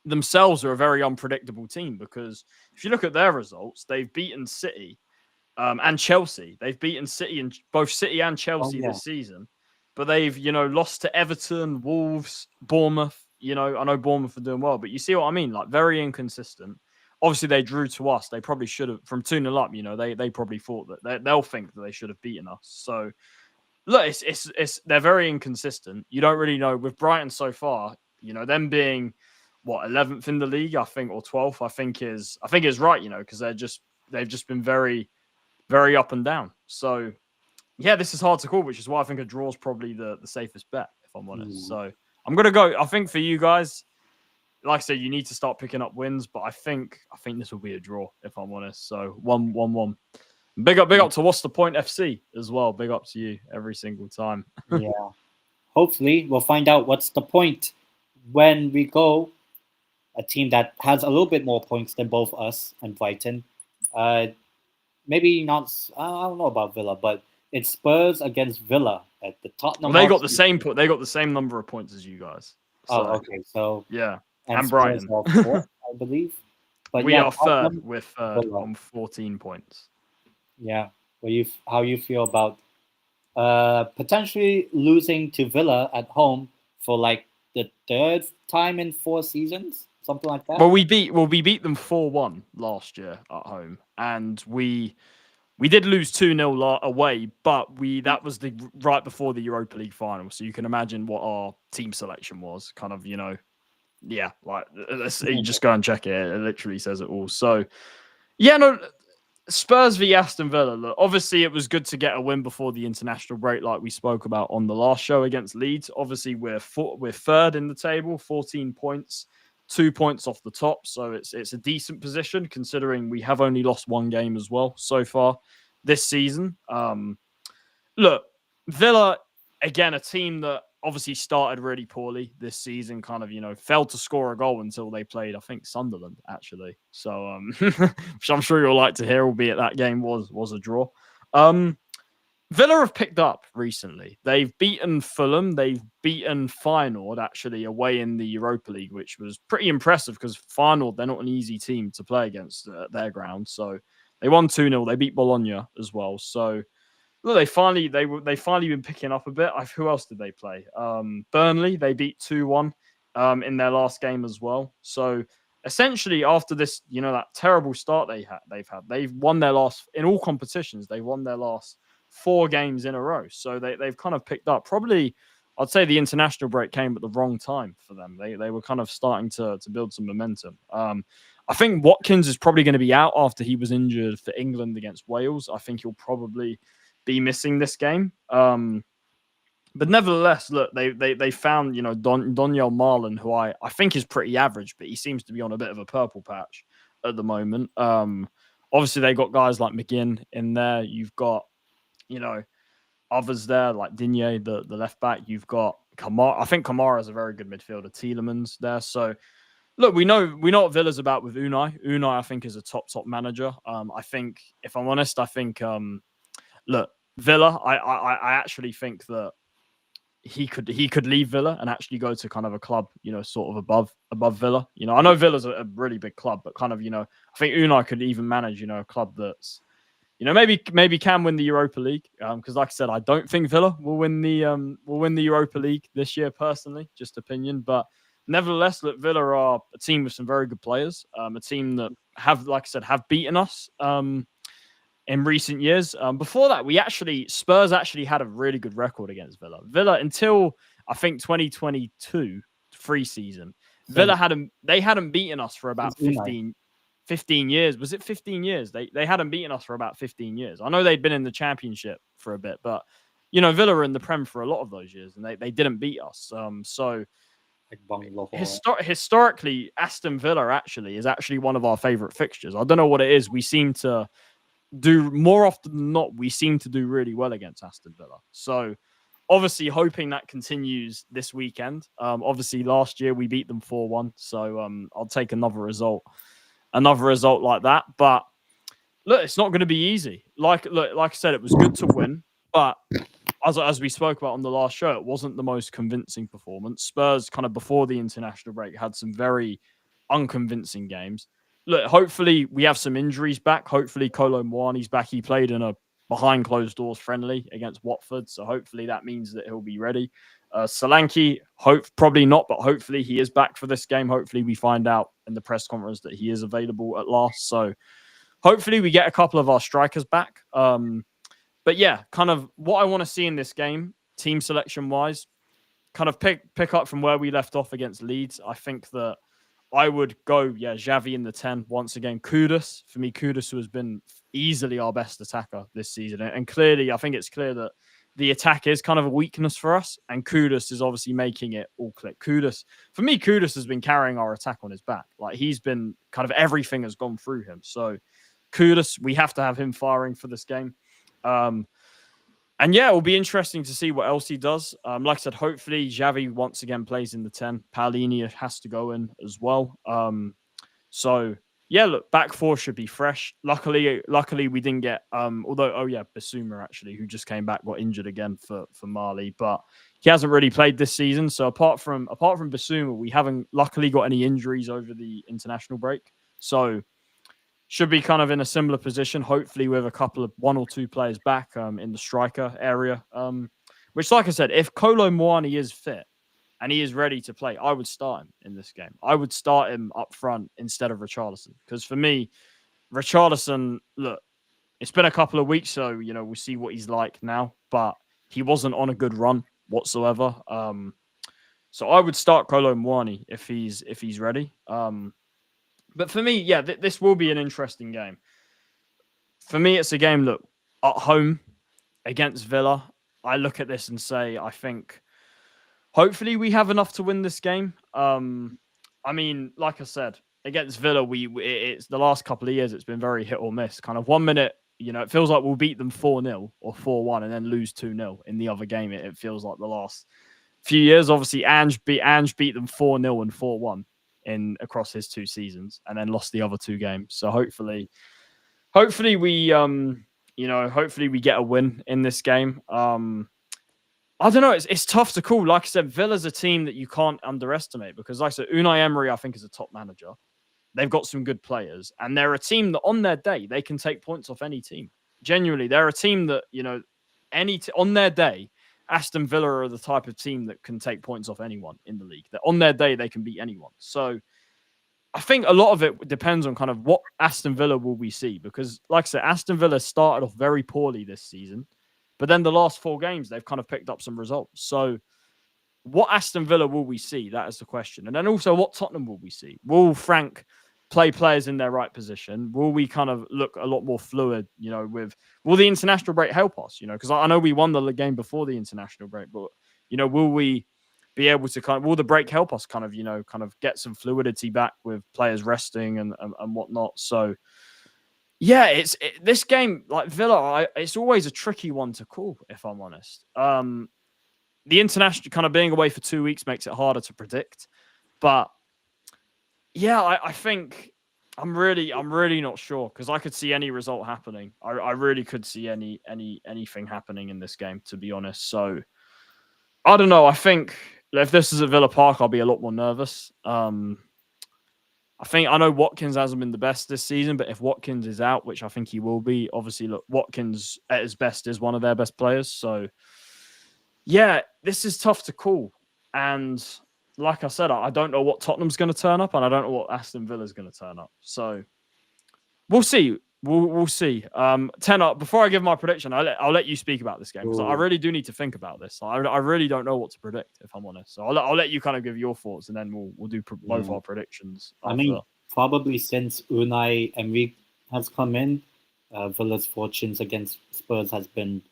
themselves are a very unpredictable team, because if you look at their results, they've beaten City and Chelsea. They've beaten both City and Chelsea this season, but they've lost to Everton, Wolves, Bournemouth. I know Bournemouth are doing well, but you see what I mean? Like, very inconsistent. Obviously, they drew to us. They probably should have, from 2-0 up. They probably thought that they'll think that they should have beaten us. So look, they're very inconsistent. You don't really know with Brighton so far. Them being 11th in the league, I think, or 12th, I think is right, because they've just been very, very up and down. So yeah, this is hard to call, which is why I think a draw is probably the safest bet, if I'm honest. So I'm gonna go. I think for you guys, like I said, you need to start picking up wins, but I think this will be a draw, if I'm honest. So 1-1. Big up to What's the Point FC as well. Big up to you every single time. Yeah. Hopefully, we'll find out what's the point when we go. A team that has a little bit more points than both us and Brighton. Maybe not. I don't know about Villa, but it's Spurs against Villa at the Tottenham. Well, they got the same. They got the same number of points as you guys. So, okay. So yeah, and Brighton, are fourth, I believe. But we are third Tottenham, with on 14 points. Yeah. How you feel about potentially losing to Villa at home for like the third time in 4 seasons, something like that? Well, we beat them 4-1 last year at home, and we did lose 2-0 away, but that was right before the Europa League final, so you can imagine what our team selection was. Kind of, yeah, like you just go and check it. It literally says it all. So, yeah, no. Spurs v Aston Villa. Look, obviously, it was good to get a win before the international break, like we spoke about on the last show against Leeds. Obviously, we're third in the table, 14 points, 2 points off the top. So it's a decent position considering we have only lost 1 game as well so far this season. Look, Villa, again, a team that obviously started really poorly this season, kind of, failed to score a goal until they played, I think, Sunderland, actually. So, which I'm sure you'll like to hear, albeit that game was a draw. Villa have picked up recently. They've beaten Fulham. They've beaten Feyenoord, actually, away in the Europa League, which was pretty impressive because Feyenoord, they're not an easy team to play against at their ground. So they won 2-0. They beat Bologna as well. So, look, they finally been picking up a bit. Who else did they play? Burnley, they beat 2-1 in their last game as well. So essentially, after this, that terrible start they've won their last in all competitions. They won their last 4 games in a row. So they've kind of picked up. Probably, I'd say the international break came at the wrong time for them. They were kind of starting to build some momentum. I think Watkins is probably going to be out after he was injured for England against Wales. I think he'll probably be missing this game. But nevertheless, look, they found, Donyell Marlon, who I think is pretty average, but he seems to be on a bit of a purple patch at the moment. Obviously, they got guys like McGinn in there. You've got, others there like Digne, the left back. You've got Kamara. I think Kamara is a very good midfielder. Tielemans there. So, look, we know what Villa's about with Unai. Unai, I think, is a top manager. I think, if I'm honest, look, Villa, I actually think that he could leave Villa and actually go to kind of a club, sort of above Villa. I know Villa's a really big club, but kind of, I think Unai could even manage, a club that's, maybe can win the Europa League. Because like I said, I don't think Villa will win the Europa League this year, personally, just opinion. But nevertheless, look, Villa are a team with some very good players. A team that have beaten us in recent years. Before that, Spurs actually had a really good record against Villa. Villa, until I think 2022 free season, Villa hadn't beaten us for about 15 years. Was it 15 years? They hadn't beaten us for about 15 years. I know they'd been in the Championship for a bit, but Villa were in the Prem for a lot of those years, and they didn't beat us. So historically, Aston Villa is actually one of our favorite fixtures. I don't know what it is. We seem to do more often than not. We seem to do really well against Aston Villa. So obviously hoping that continues this weekend. Obviously last year we beat them 4-1. So I'll take another result like that. But look, it's not going to be easy. Like I said, it was good to win, but as we spoke about on the last show, it wasn't the most convincing performance. Spurs, kind of before the international break, had some very unconvincing games. Look, hopefully we have some injuries back. Hopefully Kolo Muani's back. He played in a behind closed doors friendly against Watford, so hopefully that means that he'll be ready. Solanke, probably not, but hopefully he is back for this game. Hopefully we find out in the press conference that he is available at last. So hopefully we get a couple of our strikers back. But yeah, kind of what I want to see in this game, team selection wise, kind of pick up from where we left off against Leeds. I think that I would go, Xavi in the 10 once again. Kudus, for me, Kudus, who has been easily our best attacker this season. And clearly, I think it's clear that the attack is kind of a weakness for us. And Kudus is obviously making it all click. Kudus has been carrying our attack on his back. Like, he's been kind of everything has gone through him. So Kudus, we have to have him firing for this game. And yeah, it will be interesting to see what else he does. Like I said, hopefully Xavi once again plays in the 10. Paulini has to go in as well. So yeah, look, back four should be fresh. Luckily we didn't get Bissouma actually, who just came back, got injured again for Mali, but he hasn't really played this season. So apart from Bissouma, we haven't luckily got any injuries over the international break. So should be kind of in a similar position, hopefully with a couple of 1 or 2 players back in the striker area. Which, like I said, if Kolo Muani is fit and he is ready to play, I would start him in this game. I would start him up front instead of Richarlison. Because for me, Richarlison, look, it's been a couple of weeks, so, we'll see what he's like now. But he wasn't on a good run whatsoever. So I would start Kolo Muani if he's ready. But for me, yeah, this will be an interesting game. For me, it's a game, look, at home against Villa. I look at this and say, I think hopefully we have enough to win this game. I mean, like I said, against Villa, it's the last couple of years, it's been very hit or miss. Kind of 1 minute, it feels like we'll beat them 4-0 or 4-1 and then lose 2-0 in the other game. It feels like the last few years. Obviously, Ange beat them 4-0 and 4-1. Across his 2 seasons, and then lost the other 2 games. So hopefully we hopefully we get a win in this game. I don't know. It's tough to call. Like I said, Villa's a team that you can't underestimate because, like I said, Unai Emery I think is a top manager. They've got some good players, and they're a team that on their day they can take points off any team. Genuinely, they're a team that on their day. Aston Villa are the type of team that can take points off anyone in the league. That on their day, they can beat anyone. So I think a lot of it depends on kind of what Aston Villa will we see. Because like I said, Aston Villa started off very poorly this season. But then the last 4 games, they've kind of picked up some results. So what Aston Villa will we see? That is the question. And then also what Tottenham will we see? Will Frank play players in their right position? Will we kind of look a lot more fluid, will the international break help us, because I know we won the game before the international break, but, will we be able to will the break help us kind of get some fluidity back with players resting and whatnot? So yeah, this game, like Villa, it's always a tricky one to call, if I'm honest. The international kind of being away for 2 weeks makes it harder to predict, but yeah, I think I'm really not sure because I could see any result happening. I really could see anything happening in this game, to be honest. So I don't know. I think if this is at Villa Park, I'll be a lot more nervous. I know Watkins hasn't been the best this season, but if Watkins is out, which I think he will be, obviously, look, Watkins at his best is one of their best players. So yeah, this is tough to call. And like I said, I don't know what Tottenham's going to turn up, and I don't know what Aston Villa's going to turn up. So we'll see. We'll see. Tenor, before I give my prediction, I'll let you speak about this game because I really do need to think about this. I really don't know what to predict, if I'm honest. So I'll let you kind of give your thoughts, and then we'll do both our predictions. I mean, probably since Unai Emery has come in, Villa's fortunes against Spurs has been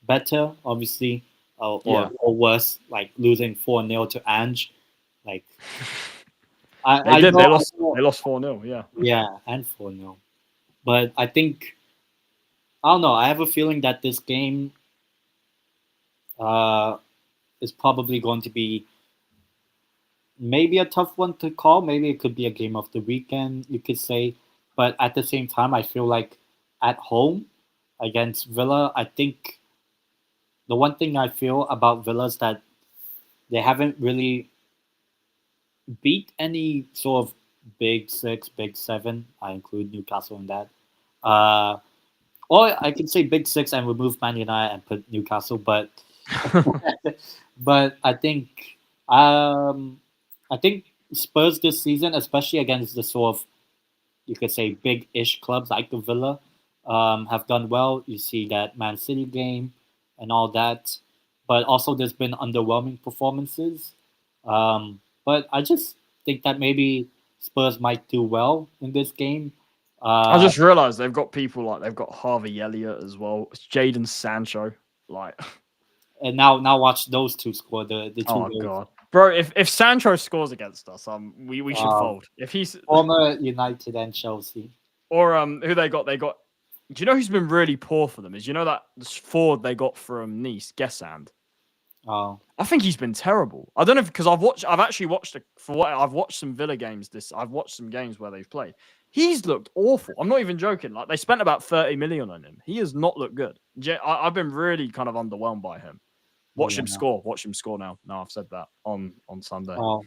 better, obviously, or worse, like losing 4-0 to Ange. Like they lost 4-0, yeah. Yeah, and 4-0. But I think I don't know. I have a feeling that this game is probably going to be maybe a tough one to call. Maybe it could be a game of the weekend, you could say. But at the same time, I feel like at home against Villa, I think the one thing I feel about Villa is that they haven't really beat any sort of big 6, big 7. I include Newcastle in that. Or I can say big 6 and remove Man United and put Newcastle. But but I think Spurs this season, especially against the sort of, you could say, big-ish clubs like the Villa, have done well. You see that Man City game and all that. But also there's been underwhelming performances. But I just think that maybe Spurs might do well in this game. I just realized they've got people like they've got Harvey Elliott as well. It's Jadon Sancho, like. And now watch those two score the two. Oh goals. God, bro! If Sancho scores against us, we should fold. If he's former United and Chelsea. Or who they got? They got. Do you know who's been really poor for them? Is you know that the forward they got from Nice, Gessand. Oh, I think he's been terrible. I don't know because I've actually watched I've watched some Villa games. I've watched some games where they've played. He's looked awful. I'm not even joking. Like they spent about 30 million on him. He has not looked good. I've been really kind of underwhelmed by him. Watch him score. Watch him score now. No, I've said that on Sunday. Oh,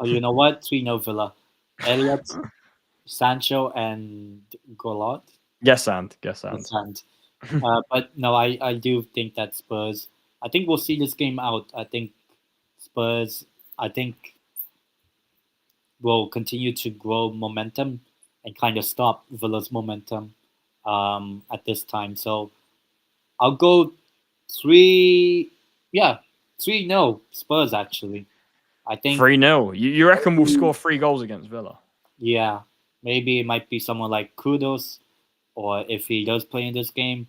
you know what? 3-0 Villa. Elliot, Sancho, and Golot. Guess and. But no, I do think that Spurs. I think we'll see this game out. I think Spurs. I think will continue to grow momentum and kind of stop Villa's momentum at this time. So I'll go 3. Yeah, 3-0 Spurs actually. I think 3-0. You reckon we'll score 3 goals against Villa? Yeah, maybe it might be someone like Kudos, or if he does play in this game,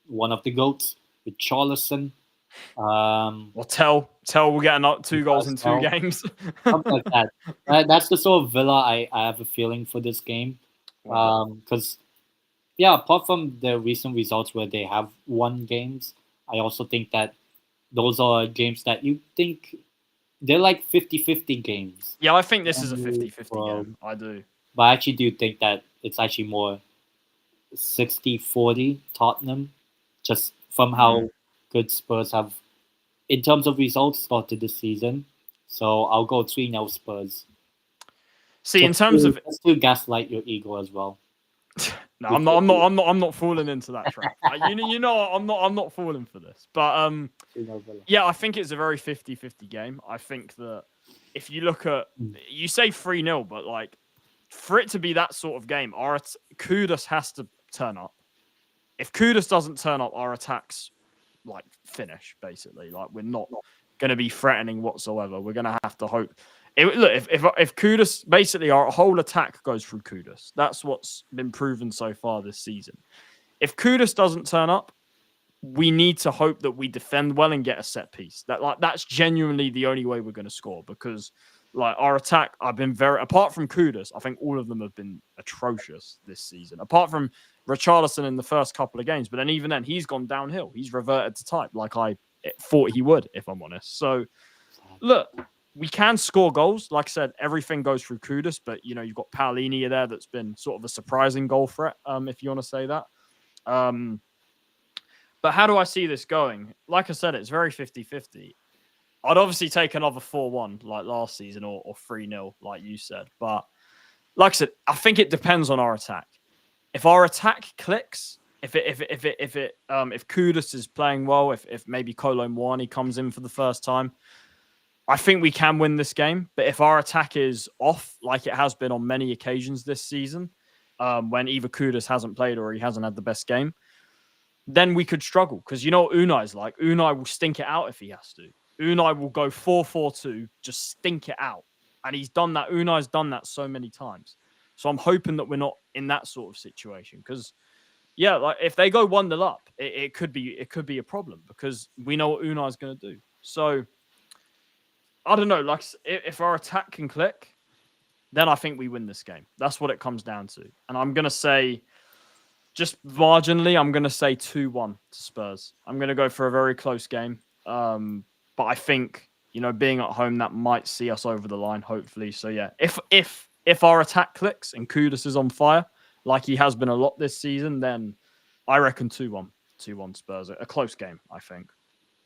one of the goats with Charlison. Well, tell we'll get 2 goals in 2 games. Something like that. That's the sort of Villa I have a feeling for this game. Because, apart from the recent results where they have won games, I also think that those are games that you think they're like 50-50 games. Yeah, I think this is a 50-50 game. I do. But I actually do think that it's actually more 60-40 Tottenham, just from how good Spurs have, in terms of results, started the season. So I'll go 3-0 Spurs. See, in terms of just to gaslight your ego as well. No, I'm not falling into that trap. You know, I'm not falling for this. But yeah, I think it's a very 50-50 game. I think that if you look at, you say 3-0, but like for it to be that sort of game, Kudus has to turn up. If Kudus doesn't turn up, our attacks like finish basically. Like we're not going to be threatening whatsoever. We're going to have to hope. Look, if Kudus, basically our whole attack goes through Kudus. That's what's been proven so far this season. If Kudus doesn't turn up, we need to hope that we defend well and get a set piece. That's genuinely the only way we're going to score, because like our attack, apart from Kudus, I think all of them have been atrocious this season. Apart from Richarlison in the first couple of games, but then even then he's gone downhill. He's reverted to type like I thought he would, if I'm honest. So look, we can score goals. Like I said, everything goes through Kudus, but you know, you've got Paolini there that's been sort of a surprising goal threat, if you want to say that. But how do I see this going? Like I said, it's very 50-50. I'd obviously take another 4-1 like last season, or 3-0 like you said. But like I said, I think it depends on our attack. If our attack clicks, if Kudus is playing well, if maybe Kolo Muani comes in for the first time, I think we can win this game. But if our attack is off, like it has been on many occasions this season, when either Kudus hasn't played or he hasn't had the best game, then we could struggle. Because you know what Unai's like? Unai will stink it out if he has to. Unai will go 4-4-2, just stink it out. And he's done that. Unai's done that so many times. So I'm hoping that we're not in that sort of situation. Because, yeah, like if they go 1-0 up, it could be a problem, because we know what Unai's going to do. So I don't know. Like if our attack can click, then I think we win this game. That's what it comes down to. And I'm going to say, just marginally, I'm going to say 2-1 to Spurs. I'm going to go for a very close game. But I think, you know, being at home, that might see us over the line, hopefully. So yeah, if our attack clicks and Kudus is on fire, like he has been a lot this season, then I reckon 2-1 Spurs. A close game, I think.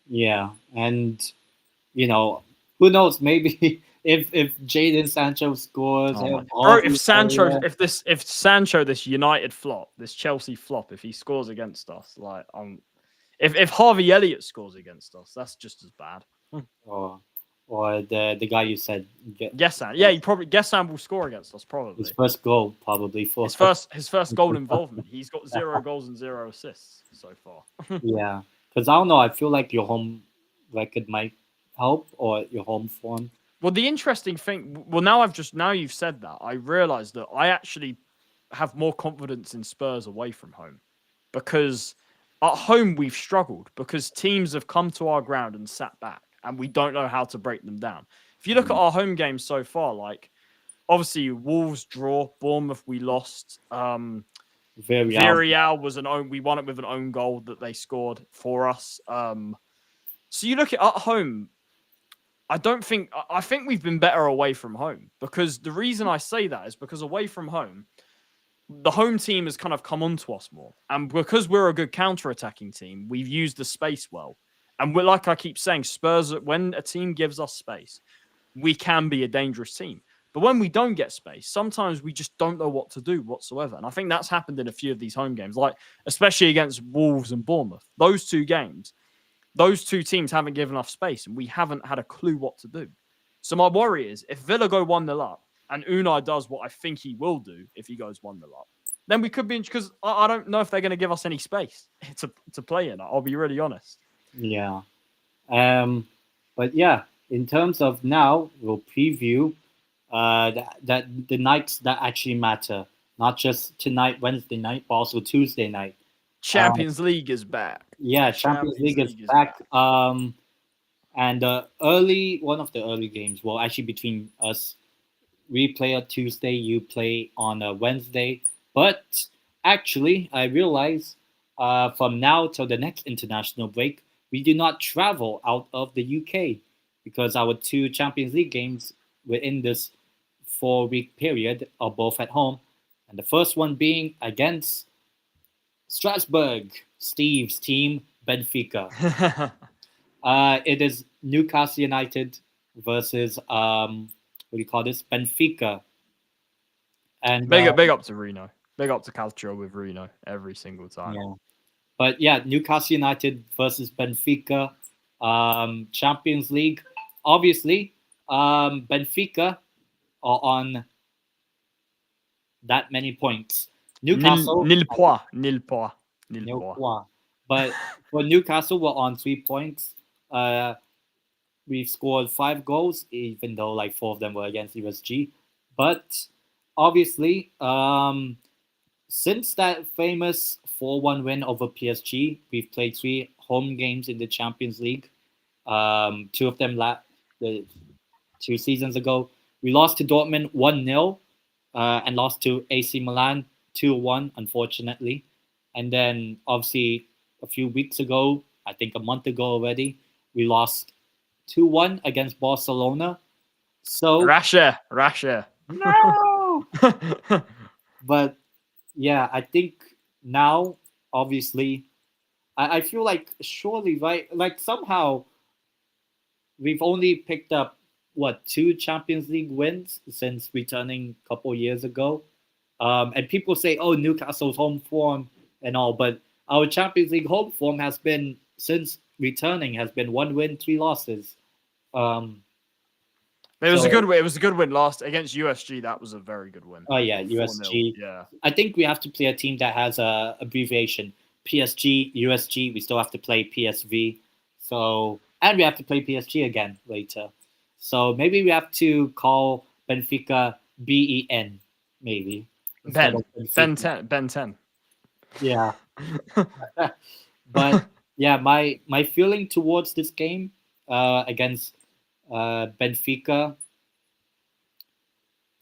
Yeah, and you know, who knows? Maybe if Jadon Sancho scores, if Sancho, this United flop, this Chelsea flop, if he scores against us, like if Harvey Elliott scores against us, that's just as bad. Or the guy you said, Gessan. Yeah, Gessan will score against us probably. His first goal, probably for his first goal involvement. He's got 0 goals and 0 assists so far. Yeah, because I don't know. I feel like your home record might help, or your home form. Well, the interesting thing. Well, now you've said that, I realised that I actually have more confidence in Spurs away from home, because at home we've struggled because teams have come to our ground and sat back, and we don't know how to break them down. If you look at our home games so far, like obviously Wolves draw, Bournemouth we lost, Villarreal was we won it with an own goal that they scored for us. So you look at home, I think we've been better away from home, because the reason I say that is because away from home, the home team has kind of come onto us more. And because we're a good counter-attacking team, we've used the space well. And we're, like I keep saying, Spurs, when a team gives us space, we can be a dangerous team. But when we don't get space, sometimes we just don't know what to do whatsoever. And I think that's happened in a few of these home games, like especially against Wolves and Bournemouth. Those two games, those two teams haven't given enough space, and we haven't had a clue what to do. So my worry is, if Villa go 1-0 up, and Unai does what I think he will do if he goes 1-0 up, then we could be, because I don't know if they're going to give us any space to play in. I'll be really honest. Yeah. But yeah, in terms of now, we'll preview that the nights that actually matter, not just tonight, Wednesday night, but also Tuesday night. Champions League is back. Yeah, Champions League is back. And one of the early games, well, actually between us, we play on Tuesday, you play on a Wednesday. But actually, I realize from now till the next international break, we do not travel out of the UK, because our two Champions League games within this 4-week period are both at home. And the first one being against Strasbourg, Steve's team, Benfica. It is Newcastle United versus Benfica. And big up to Reno. Big up to Calcio with Reno every single time. Yeah. But yeah, Newcastle United versus Benfica, Champions League. Obviously, Benfica are on that many points. Newcastle nil point. But for Newcastle, we're on 3 points. We've scored 5 goals, even though like 4 of them were against USG. But obviously, since that famous 4-1 win over PSG, we've played 3 home games in the Champions League. 2 of them 2 seasons ago. We lost to Dortmund 1-0 and lost to AC Milan 2-1, unfortunately. And then, obviously, a few weeks ago, I think a month ago already, we lost 2-1 against Barcelona. So Russia. No! But yeah, I think now, obviously, I feel like surely, right? Like somehow we've only picked up 2 Champions League wins since returning a couple years ago. And people say, oh, Newcastle's home form and all, but our Champions League home form has been, since returning, has been 1 win, 3 losses. It was a good win. It was a good win last against USG. That was a very good win. Oh yeah, USG. Yeah. I think we have to play a team that has a abbreviation. PSG, USG. We still have to play PSV. So, and we have to play PSG again later. So maybe we have to call Benfica BEN. Maybe. Ben 10. Yeah. But yeah, my feeling towards this game against Benfica,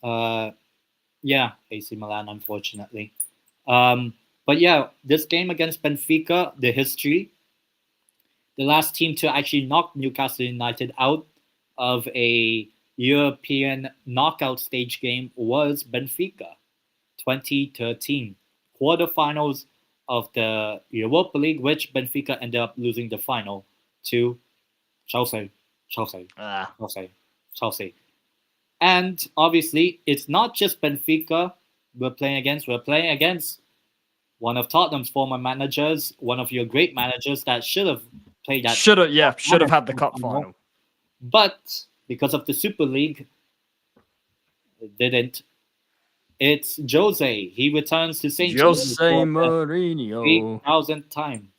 AC Milan, unfortunately. But yeah, this game against Benfica, the history, the last team to actually knock Newcastle United out of a European knockout stage game was Benfica, 2013. Quarterfinals of the Europa League, which Benfica ended up losing the final to Chelsea. And obviously, it's not just Benfica we're playing against. We're playing against one of Tottenham's former managers, one of your great managers that should have played that. Should have had the cup final. But because of the Super League, it didn't. It's Jose. He returns to St. Jose Mourinho. 8,000th time.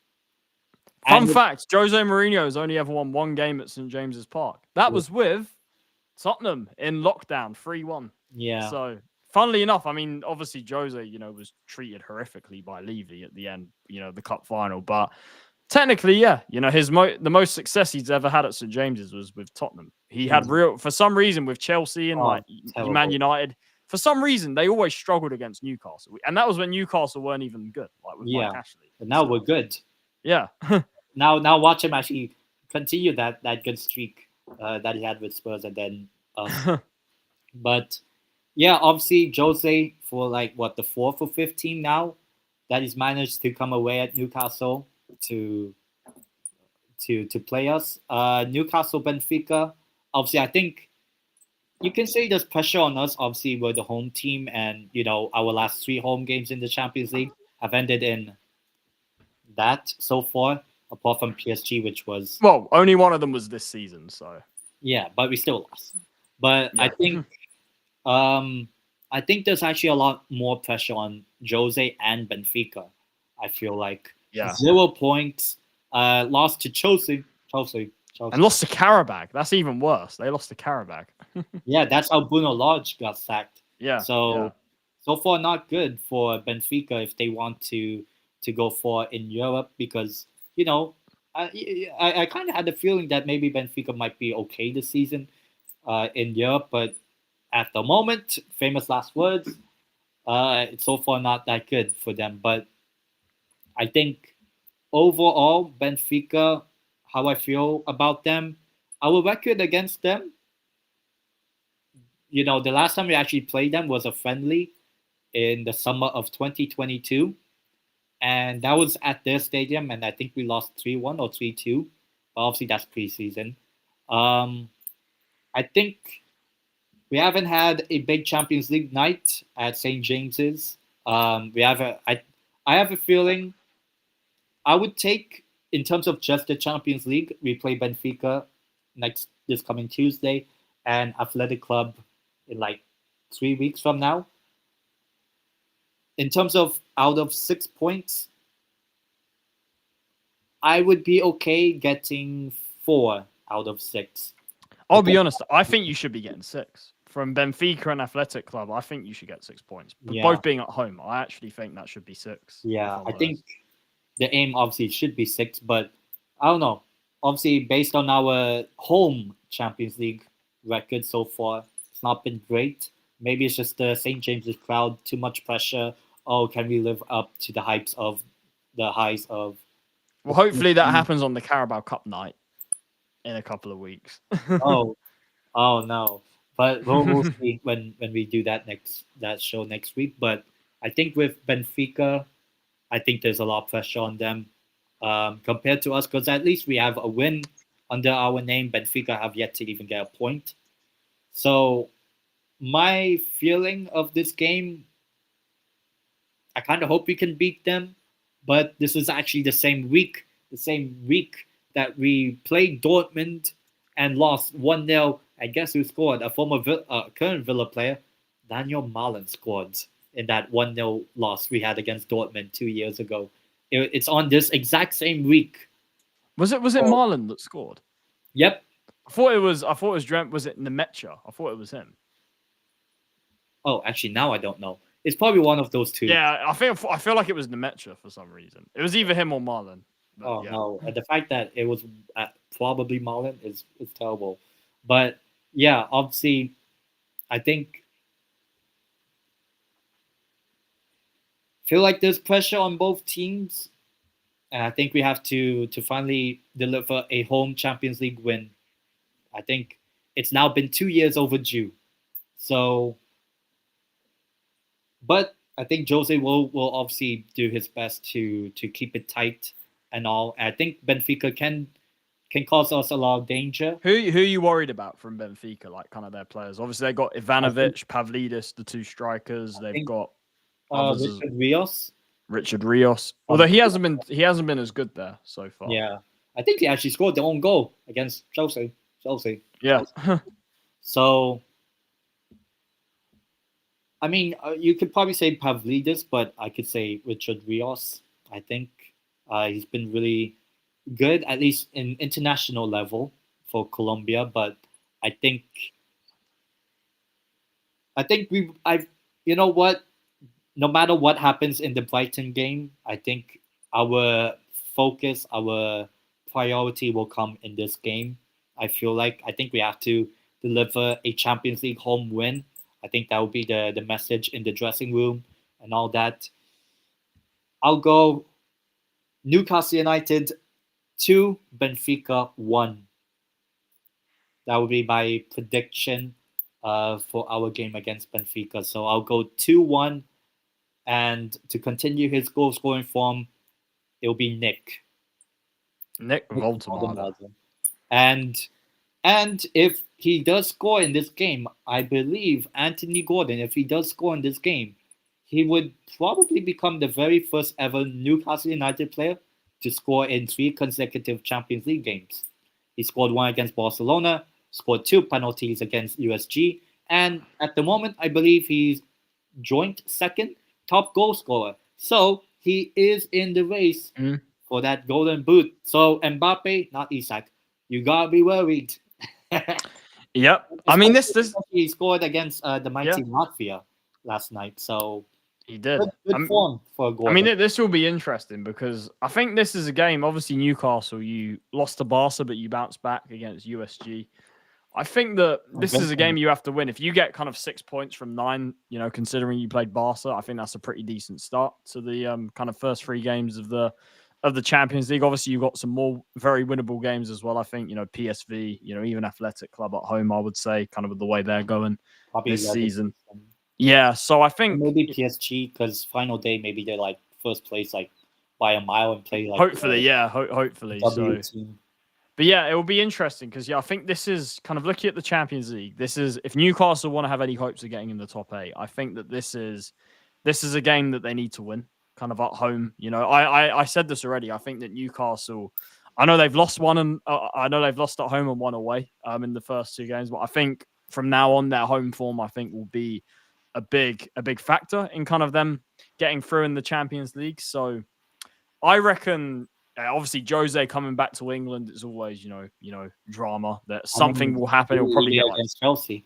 Fun fact, Jose Mourinho has only ever won 1 game at St. James's Park. That was with Tottenham in lockdown, 3-1. Yeah. So, funnily enough, I mean, obviously Jose, was treated horrifically by Levy at the end, the cup final. But technically, yeah, the most success he's ever had at St. James's was with Tottenham. He had for some reason with Chelsea and Man United, for some reason, they always struggled against Newcastle. And that was when Newcastle weren't even good, like with Mike Ashley. But now we're good. Yeah. now watch him actually continue that good streak that he had with Spurs and then us. But yeah, obviously Jose for like what the 4th or 5th team now that he's managed to come away at Newcastle to play us. Newcastle Benfica. Obviously, I think you can say there's pressure on us. Obviously, we're the home team, and our last 3 home games in the Champions League have ended in that so far, apart from PSG, which was only one of them was this season. So yeah, but we still lost. But yeah. I think there's actually a lot more pressure on Jose and Benfica. I feel like 0 points, lost to Chelsea, and lost to Karabakh. That's even worse. They lost to Karabakh. Yeah, that's how Bruno Lage got sacked. Yeah. So far not good for Benfica if they want to go far in Europe because I kind of had the feeling that maybe Benfica might be okay this season in Europe, but at the moment, famous last words, it's so far not that good for them. But I think overall, Benfica, how I feel about them, our record against them, the last time we actually played them was a friendly in the summer of 2022. And that was at their stadium, and I think we lost 3-1 or 3-2. But obviously, that's preseason. I think we haven't had a big Champions League night at St. James's. I have a feeling I would take, in terms of just the Champions League, we play Benfica this coming Tuesday and Athletic Club in like 3 weeks from now. In terms of out of 6 points, I would be okay getting 4 out of 6. I'll be honest, I think you should be getting 6. From Benfica and Athletic Club, I think you should get 6 points. Both being at home, I actually think that should be 6. Yeah, I think the aim obviously should be 6, but I don't know. Obviously, based on our home Champions League record so far, it's not been great. Maybe it's just the St. James's crowd, too much pressure. Oh, can we live up to the highs of? Well, hopefully that happens on the Carabao Cup night in a couple of weeks. oh no. But we'll see when we do that show next week. But I think with Benfica, I think there's a lot of pressure on them compared to us because at least we have a win under our name. Benfica have yet to even get a point. So my feeling of this game, I kind of hope we can beat them. But this is actually the same week that we played Dortmund and lost 1-0. And guess who scored? A former current Villa player, Daniel Malen, scored in that 1-0 loss we had against Dortmund 2 years ago. It's on this exact same week. Was it Malen that scored? Yep. I thought it was was it Nemecha? I thought it was him. Oh, actually, now I don't know. It's probably one of those two. Yeah, I feel like it was Nemecha for some reason. It was either him or Marlon. No, and the fact that it was probably Marlon is terrible. But yeah, obviously, I feel like there's pressure on both teams, and I think we have to finally deliver a home Champions League win. I think it's now been 2 years overdue. So. But I think Jose will obviously do his best to keep it tight and all. I think Benfica can cause us a lot of danger. Who are you worried about from Benfica? Like kind of their players. Obviously they got Ivanovic, Pavlidis, the 2 strikers. They've got Richard Rios. Although he hasn't been as good there so far. Yeah, I think he actually scored their own goal against Chelsea. Yeah. So. I mean, you could probably say Pavlidis, but I could say Richard Rios. I think he's been really good, at least in international level for Colombia. But I think you know what? No matter what happens in the Brighton game, I think our focus, our priority will come in this game. I think we have to deliver a Champions League home win. I think that would be the message in the dressing room and all that. I'll go Newcastle United 2, Benfica 1. That would be my prediction for our game against Benfica. So I'll go 2-1. And to continue his goal scoring form, it'll be Nick. Nick Voldemort. And if he does score in this game, I believe Anthony Gordon, if he does score in this game, he would probably become the very first ever Newcastle United player to score in 3 consecutive Champions League games. He scored 1 against Barcelona, scored 2 penalties against USG, and at the moment, I believe he's joint second top goal scorer. So he is in the race for that golden boot. So Mbappe, not Isak, you gotta be worried. Yep. I mean, this he scored against the mighty Latvia last night. So he did. Good form for Gordon. I mean, this will be interesting because I think this is a game. Obviously, Newcastle, you lost to Barca, but you bounced back against USG. I think that this is a game you have to win. If you get kind of 6 points from 9, considering you played Barca, I think that's a pretty decent start to the kind of first 3 games of the Champions League. Obviously, you've got some more very winnable games as well. I think, PSV, even Athletic Club at home, I would say, kind of with the way they're going this season. Yeah, so I think maybe PSG, because final day, maybe they're like first place, like by a mile and play like. Hopefully, hopefully. Team. But yeah, it will be interesting because I think this is kind of looking at the Champions League. This is if Newcastle want to have any hopes of getting in the top 8. I think that this is a game that they need to win, kind of at home. I said this already. I think that Newcastle. I know they've lost one, and I know they've lost at home and 1 away in the first 2 games. But I think from now on, their home form, I think, will be a big factor in kind of them getting through in the Champions League. So I reckon. Obviously, Jose coming back to England is always, drama. That something will happen. He'll probably get against Chelsea.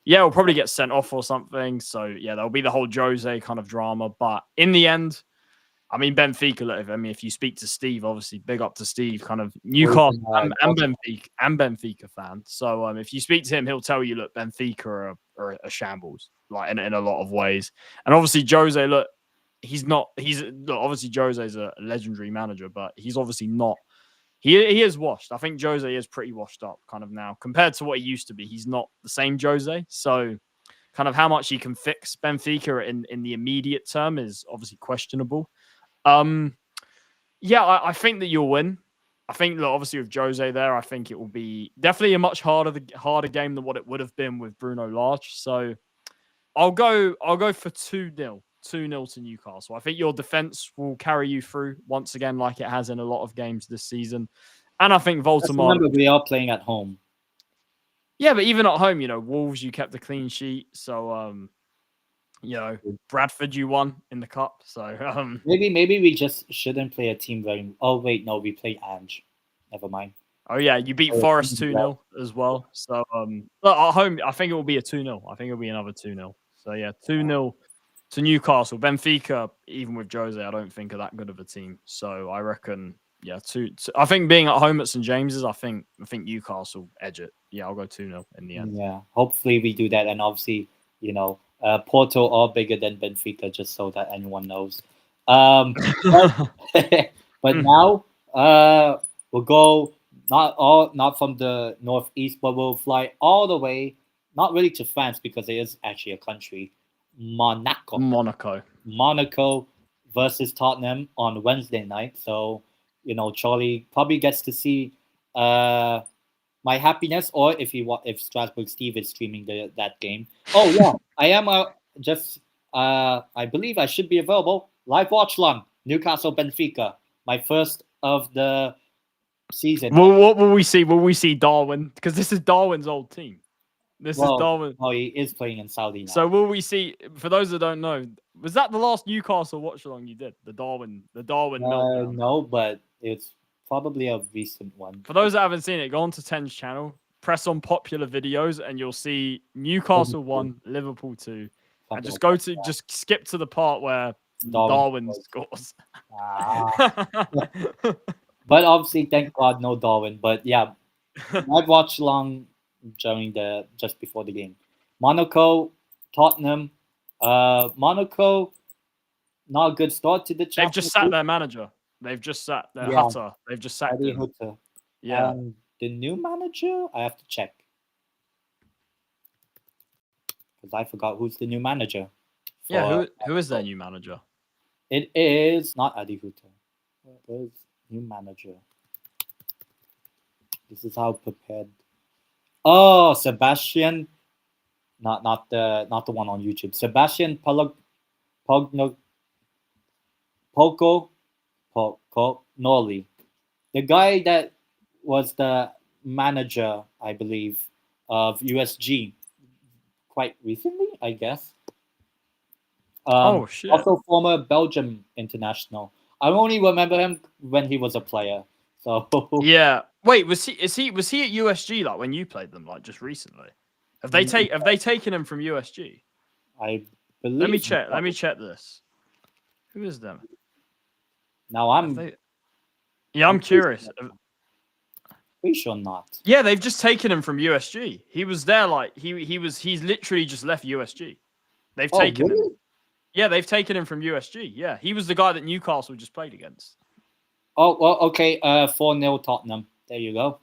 Yeah, he'll probably get sent off or something. So yeah, there'll be the whole Jose kind of drama. But in the end, I mean, Benfica. If you speak to Steve, obviously, big up to Steve, kind of Newcastle and Benfica fan. So if you speak to him, he'll tell you, look, Benfica are a shambles, like in a lot of ways. And obviously, Jose, look. Obviously Jose's a legendary manager, but he's obviously not. He is washed. I think Jose is pretty washed up kind of now compared to what he used to be. He's not the same Jose. So kind of how much he can fix Benfica in the immediate term is obviously questionable. I think that you'll win. I think that obviously with Jose there, I think it will be definitely a much harder game than what it would have been with Bruno Lage. So I'll go for 2-0. 2-0 to Newcastle. I think your defense will carry you through once again, like it has in a lot of games this season. And I think Voldemort. Remember, we are playing at home. Yeah, but even at home, Wolves, you kept a clean sheet. So, Bradford, you won in the cup. So, maybe we just shouldn't play a team very. Oh wait, no, we play Ange. Never mind. Oh yeah, you beat Forest 2-0 as well. So, at home, I think it will be a 2-0. I think it'll be another 2-0. So yeah, 2-0. To Newcastle. Benfica, even with Jose, I don't think are that good of a team. So I reckon, I think being at home at St. James's, I think Newcastle edge it. Yeah, I'll go 2-0 in the end. Yeah, hopefully we do that. And obviously, Porto are bigger than Benfica, just so that anyone knows. But now we'll go not from the northeast, but we'll fly all the way, not really to France because it is actually a country. Monaco versus Tottenham on Wednesday night. So, Charlie probably gets to see my happiness, or if Strasbourg Steve is streaming that game. Oh yeah, I am I believe I should be available. Live watch long Newcastle Benfica, my first of the season. Well, what will we see? Will we see Darwin? Because this is Darwin's old team. This is Darwin. Oh, he is playing in Saudi now. So will we see? For those that don't know, was that the last Newcastle watch along you did? The Darwin meltdown? No, but it's probably a recent one. For those that haven't seen it, go on to 10's channel, press on popular videos, and you'll see Newcastle 1, Liverpool 2, and just skip to the part where Darwin scores. But obviously, thank God, no Darwin. But yeah, I've watched long. During just before the game, Monaco Tottenham, Monaco. Not a good start to the Champions They've just sat League. their manager. They've just sat their Yeah. Hutter. They've just sacked Eddie him. Hutter. Yeah. And the new manager, I have to check because I forgot who's the new manager. Yeah. Who is their new manager? It is not Eddie Hutter. Where's new manager? This is how prepared. Oh, Sebastian. Not the one on YouTube. Sebastian Pogno Poco Noli, the guy that was the manager, I believe, of USG quite recently, I guess. Oh shit! Also, former Belgium international. I only remember him when he was a player. So yeah. Wait, was he at USG like when you played them like just recently? Have they taken him from USG? I believe. Let me check. Let me check this. Who is them? Now I'm curious. Pretty sure not. Yeah, they've just taken him from USG. He was there like he's literally just left USG. They've taken him. Yeah, they've taken him from USG. Yeah, he was the guy that Newcastle just played against. Oh, well, okay. 4-0 Tottenham. There you go.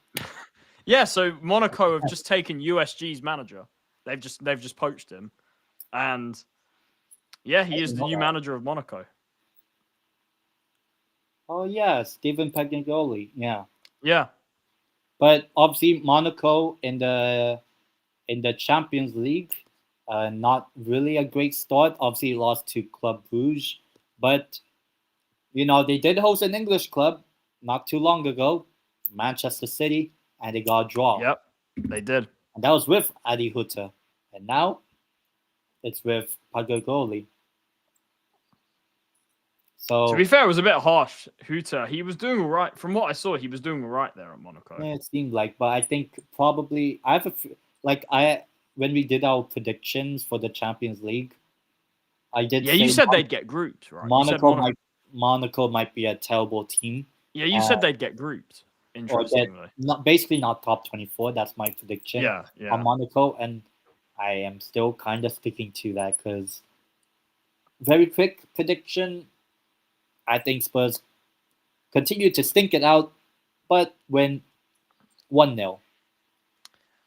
Yeah, so Monaco have just taken USG's manager. They've just poached him, and yeah, he is the new manager of Monaco. Oh yeah, Stephen Pagnagoli. Yeah. Yeah. But obviously Monaco in the Champions League, not really a great start. Obviously lost to Club Brugge, but you know they did host an English club not too long ago, Manchester City, and they got a draw. Yep, they did. And that was with Adi Hutter, and now it's with Pagnagoli. So to be fair, it was a bit harsh. Hutter, he was doing all right. From what I saw, he was doing all right there at Monaco. Yeah, it seemed like, but I think probably I have when we did our predictions for the Champions League, I did. Yeah, you said they'd get grouped, right? Monaco might be a terrible team. Yeah, you said they'd get grouped. Interestingly, not top 24. That's my prediction. Yeah. On Monaco, and I am still kind of sticking to that because very quick prediction. I think Spurs continue to stink it out, but win 1-0.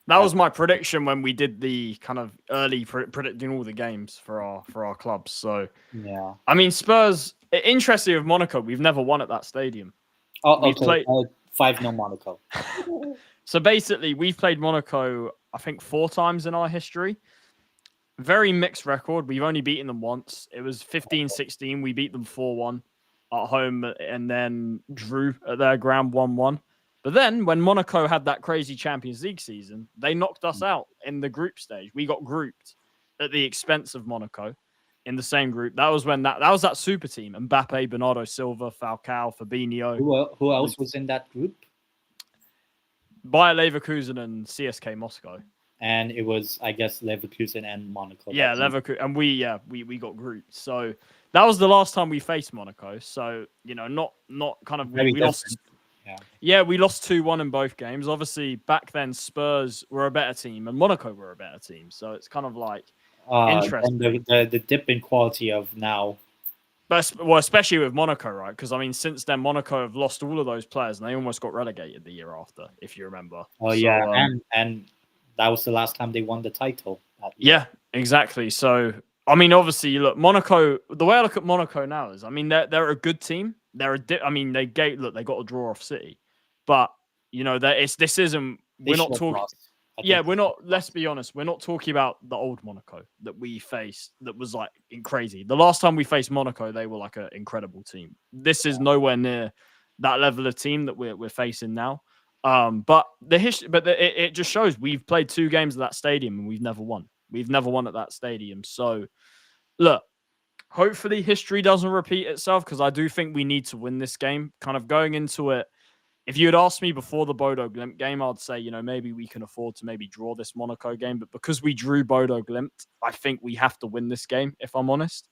That was my prediction when we did the kind of early predicting all the games for our clubs. So yeah, I mean Spurs. Interestingly, with Monaco, we've never won at that stadium. Oh, okay. 5-0 Monaco. So basically, we've played Monaco, I think, 4 times in our history. Very mixed record. We've only beaten them once. It was 15-16. We beat them 4-1 at home and then drew at their ground 1-1. But then when Monaco had that crazy Champions League season, they knocked us out in the group stage. We got grouped at the expense of Monaco in the same group. That was when that was that super team. Mbappe, Bernardo Silva, Falcao, Fabinho. Who else was in that group? Bayer Leverkusen and CSK Moscow. And it was, I guess, Leverkusen and Monaco. Yeah, Leverkusen. And we got grouped. So that was the last time we faced Monaco. So, you know, not kind of we lost. Yeah, we lost 2-1 in both games. Obviously, back then Spurs were a better team and Monaco were a better team. So it's kind of like interesting. And the dip in quality of now. But, well, especially with Monaco, right? Because, I mean, since then, Monaco have lost all of those players and they almost got relegated the year after, if you remember. Oh, yeah. And that was the last time they won the title. Yeah, exactly. So, I mean, obviously, look, Monaco, the way I look at Monaco now is, I mean, they're a good team. They got a draw off City. But, you know, we're not talking. Yeah, let's be honest, we're not talking about the old Monaco that we faced that was like crazy. The last time we faced Monaco, they were like an incredible team. This is nowhere near that level of team that we're facing now. But it just shows we've played 2 games at that stadium and we've never won. We've never won at that stadium. So, look, hopefully history doesn't repeat itself because I do think we need to win this game. Kind of going into it, if you had asked me before the Bodo Glimt game, I'd say, you know, maybe we can afford to maybe draw this Monaco game. But because we drew Bodo Glimt, I think we have to win this game, if I'm honest.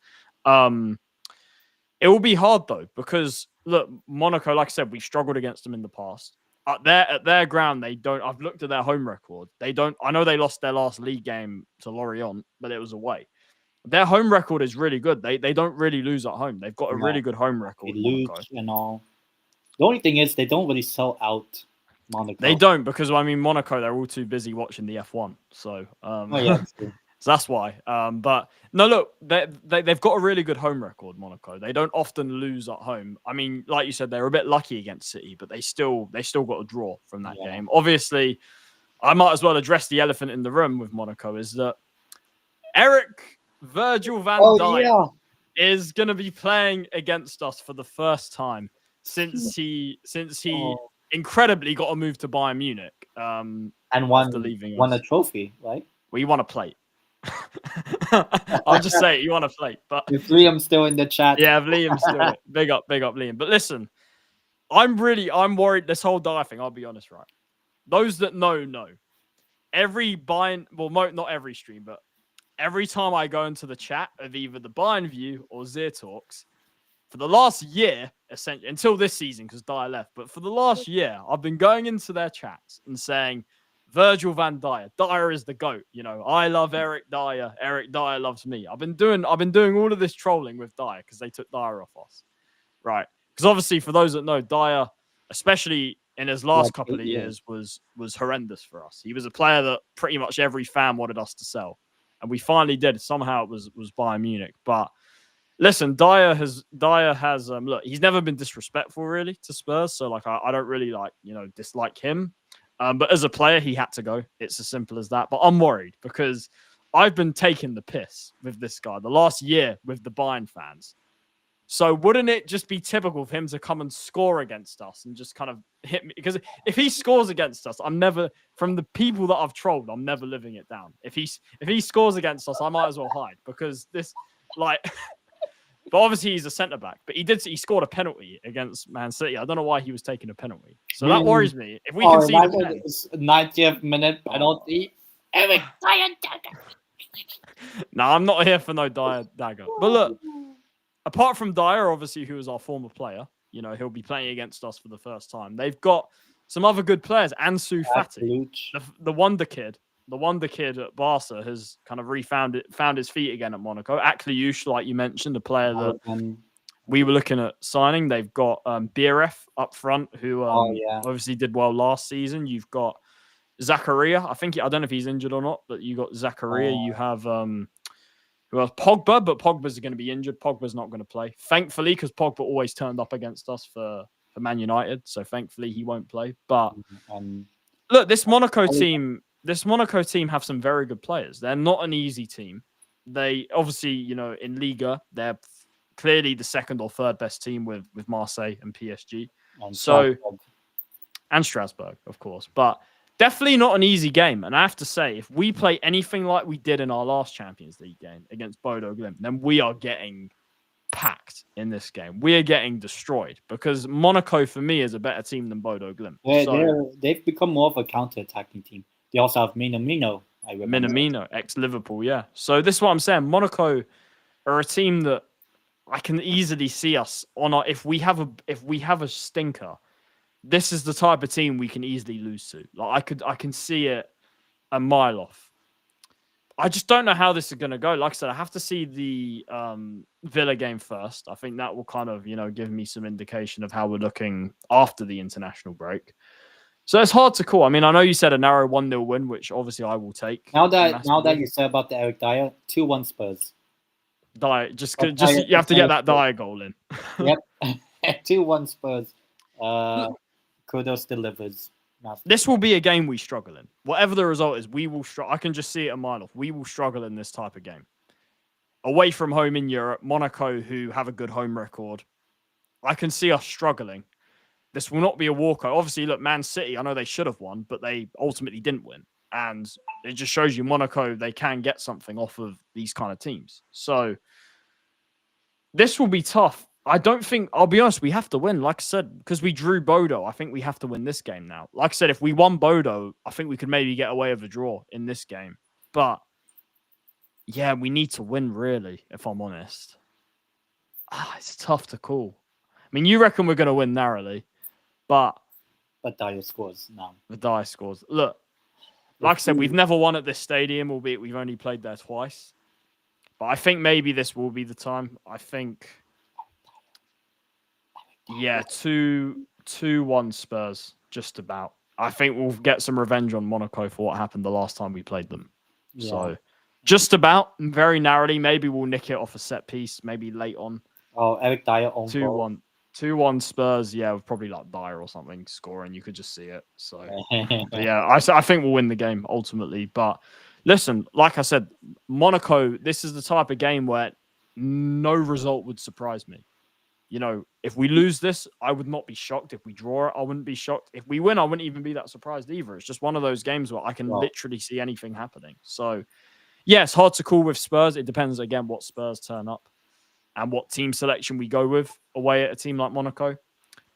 It will be hard, though, because, look, Monaco, like I said, we've struggled against them in the past. at their ground, they don't. I've looked at their home record. They don't. I know they lost their last league game to Lorient, but it was away. Their home record is really good. They don't really lose at home. They've got a really good home record. Monaco and all. The only thing is they don't really sell out Monaco. They don't, because I mean Monaco, they're all too busy watching the F1. So so that's why. But no, look, they've got a really good home record, Monaco. They don't often lose at home. I mean, like you said, they're a bit lucky against City, but they still got a draw from that game. Obviously, I might as well address the elephant in the room with Monaco, is that Virgil van Dijk is going to be playing against us for the first time since he incredibly got a move to Bayern Munich and won a trophy, right? Well, he won a plate. I'll just say it, you want a plate. But if Liam's still in the chat. Yeah, Liam's still big up Liam. But listen, I'm worried this whole Dyer thing, I'll be honest, right? Those that know. Every Bayern, well, not every stream, but every time I go into the chat of either the Bayern View or Zir Talks, for the last year, essentially, until this season, because Dyer left, but for the last year, I've been going into their chats and saying, Virgil van Dijk, Dyer is the GOAT. You know, I love Eric Dyer. Eric Dyer loves me. I've been doing all of this trolling with Dyer because they took Dyer off us. Right. Because obviously, for those that know, Dyer, especially in his last couple of years, was horrendous for us. He was a player that pretty much every fan wanted us to sell. And we finally did. Somehow it was Bayern Munich. But listen, Dyer has look, he's never been disrespectful really to Spurs. So like I don't really dislike him. But as a player, he had to go. It's as simple as that. But I'm worried because I've been taking the piss with this guy the last year with the Bayern fans. So wouldn't it just be typical of him to come and score against us and just kind of hit me? Because if he scores against us, I'm never, from the people that I've trolled, I'm never living it down. If he scores against us, I might as well hide because this, like, but obviously he's a centre back. But he scored a penalty against Man City. I don't know why he was taking a penalty. So that worries me. If we can see the 90th minute penalty, Eric Dyer dagger. No, I'm not here for no Dyer dagger. But look. Apart from Dyer, obviously, who is our former player, he'll be playing against us for the first time. They've got some other good players. Ansu Fati, the wonder kid at Barca, has kind of found his feet again at Monaco. Akliouche, like you mentioned, a player that we were looking at signing. They've got Biref up front, who obviously did well last season. You've got Zakaria. I don't know if he's injured or not, but you got Zakaria. You have who else? Pogba, but Pogba's going to be injured. Pogba's not going to play. Thankfully, because Pogba always turned up against us for Man United. So thankfully he won't play. But look, this Monaco team have some very good players. They're not an easy team. They obviously, in Liga, they're clearly the second or third best team with Marseille and PSG. And Strasbourg, of course. But definitely not an easy game. And I have to say, if we play anything like we did in our last Champions League game against Bodo Glimt, then we are getting packed in this game. We are getting destroyed because Monaco, for me, is a better team than Bodo Glimt. They've become more of a counter-attacking team. They also have Minamino. Minamino, ex-Liverpool, yeah. So this is what I'm saying. Monaco are a team that I can easily see us on our, if we have a stinker, this is the type of team we can easily lose to. Like I can see it a mile off. I just don't know how this is going to go. Like I said, I have to see the Villa game first. I think that will kind of, give me some indication of how we're looking after the international break. So it's hard to call. I mean, I know you said a narrow 1-0 win, which obviously I will take. Now that you said about the Eric Dyer, 2-1 Spurs. Dyer, just you have to get that Dyer goal in. Yep, 2-1 Spurs. Kudos delivers. This will be a game we struggle in. Whatever the result is, we will struggle. I can just see it a mile off. We will struggle in this type of game. Away from home in Europe, Monaco, who have a good home record, I can see us struggling. This will not be a walkover. Obviously, look, Man City, I know they should have won, but they ultimately didn't win. And it just shows you Monaco, they can get something off of these kind of teams. So this will be tough. I'll be honest, we have to win. Like I said, because we drew Bodo, I think we have to win this game now. Like I said, if we won Bodo, I think we could maybe get away with a draw in this game. But yeah, we need to win, really, if I'm honest. It's tough to call. I mean, you reckon we're going to win narrowly, but But Dyer scores now. The Dyer scores. Look, like I said, we've never won at this stadium, albeit we've only played there twice. But I think maybe this will be the time. I think, yeah, 2-1 Spurs, just about. I think we'll get some revenge on Monaco for what happened the last time we played them. Yeah. So, just about, very narrowly. Maybe we'll nick it off a set piece, maybe late on. Oh, Eric Dyer on 2-1. 2-1 Spurs, yeah, with probably like Dyer or something scoring. You could just see it. So, but yeah, I think we'll win the game ultimately. But listen, like I said, Monaco, this is the type of game where no result would surprise me. You know, if we lose this, I would not be shocked. If we draw it, I wouldn't be shocked. If we win, I wouldn't even be that surprised either. It's just one of those games where I can literally see anything happening. So, yeah, it's hard to call with Spurs. It depends, again, what Spurs turn up and what team selection we go with away at a team like Monaco.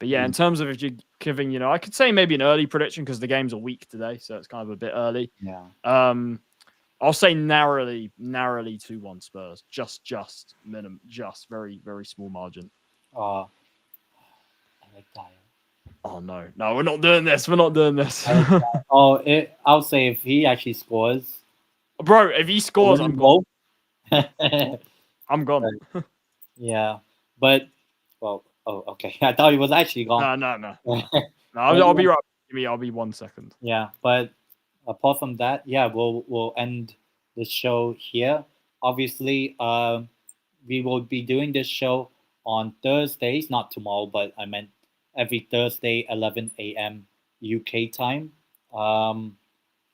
But yeah, in terms of if you're giving, I could say maybe an early prediction because the game's a week today, so it's kind of a bit early. Yeah. I'll say narrowly 2-1 Spurs. Just minimum, just very, very small margin. I like Dyer. Oh no, we're not doing this. I'll say if he actually scores, bro. If he scores, I'm gone. I'm gone. Yeah, but okay. I thought he was actually gone. No. I'll be right. I'll be 1 second. Yeah, but apart from that, yeah, we'll end the show here. Obviously, we will be doing this show on Thursdays, not tomorrow, but I meant every Thursday, 11 a.m. UK time.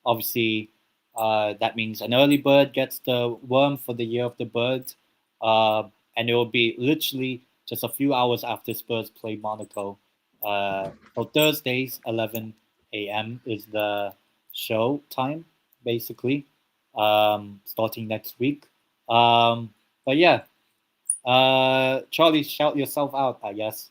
Obviously, that means an early bird gets the worm for the Year of the Bird. And it will be literally just a few hours after Spurs play Monaco. So Thursdays, 11 a.m. is the show time, basically, starting next week. But yeah, Charlie, shout yourself out, I guess.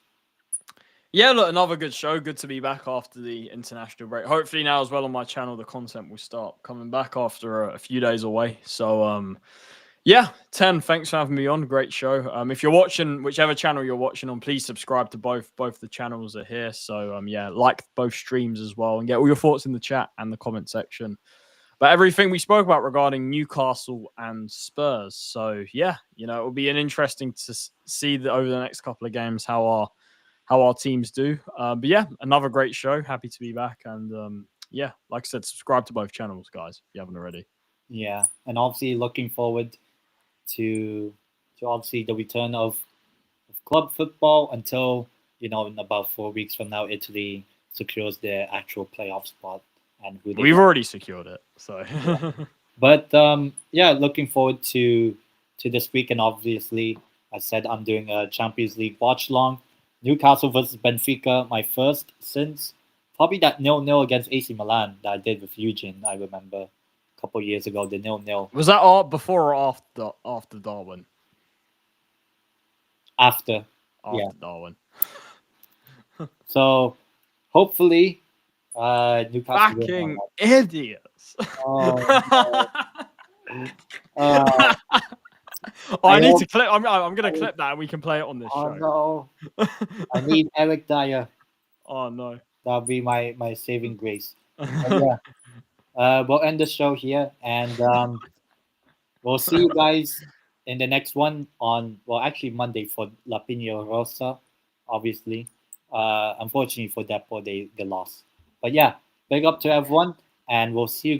Yeah, look, another good show. Good to be back after the international break. Hopefully now as well on my channel, the content will start coming back after a few days away. So, yeah, 10, thanks for having me on. Great show. If you're watching, whichever channel you're watching on, please subscribe to both. Both the channels are here. So, yeah, like both streams as well and get all your thoughts in the chat and the comment section. But everything we spoke about regarding Newcastle and Spurs. So, yeah, it will be interesting to see that over the next couple of games how our teams do. But, yeah, another great show. Happy to be back. And, yeah, like I said, subscribe to both channels, guys, if you haven't already. Yeah, and obviously looking forward to obviously the return of club football until in about 4 weeks from now Italy secures their actual playoff spot and we've already secured it. So, yeah. But yeah, looking forward to this week, and obviously I said I'm doing a Champions League watch long. Newcastle versus Benfica, my first since probably that 0-0 against AC Milan that I did with Eugene. I remember. Couple years ago, the 0-0. Was that before or after Darwin? After Darwin. So, hopefully, Newcastle. Fucking idiots. I need to clip. I'm going to clip that and we can play it on this show. No. I need Eric Dyer. Oh, no. That'll be my saving grace. Yeah. We'll end the show here, and we'll see you guys in the next one on, actually Monday for La Pina Rosa, obviously. Unfortunately for Depo, they lost. But yeah, big up to everyone, and we'll see you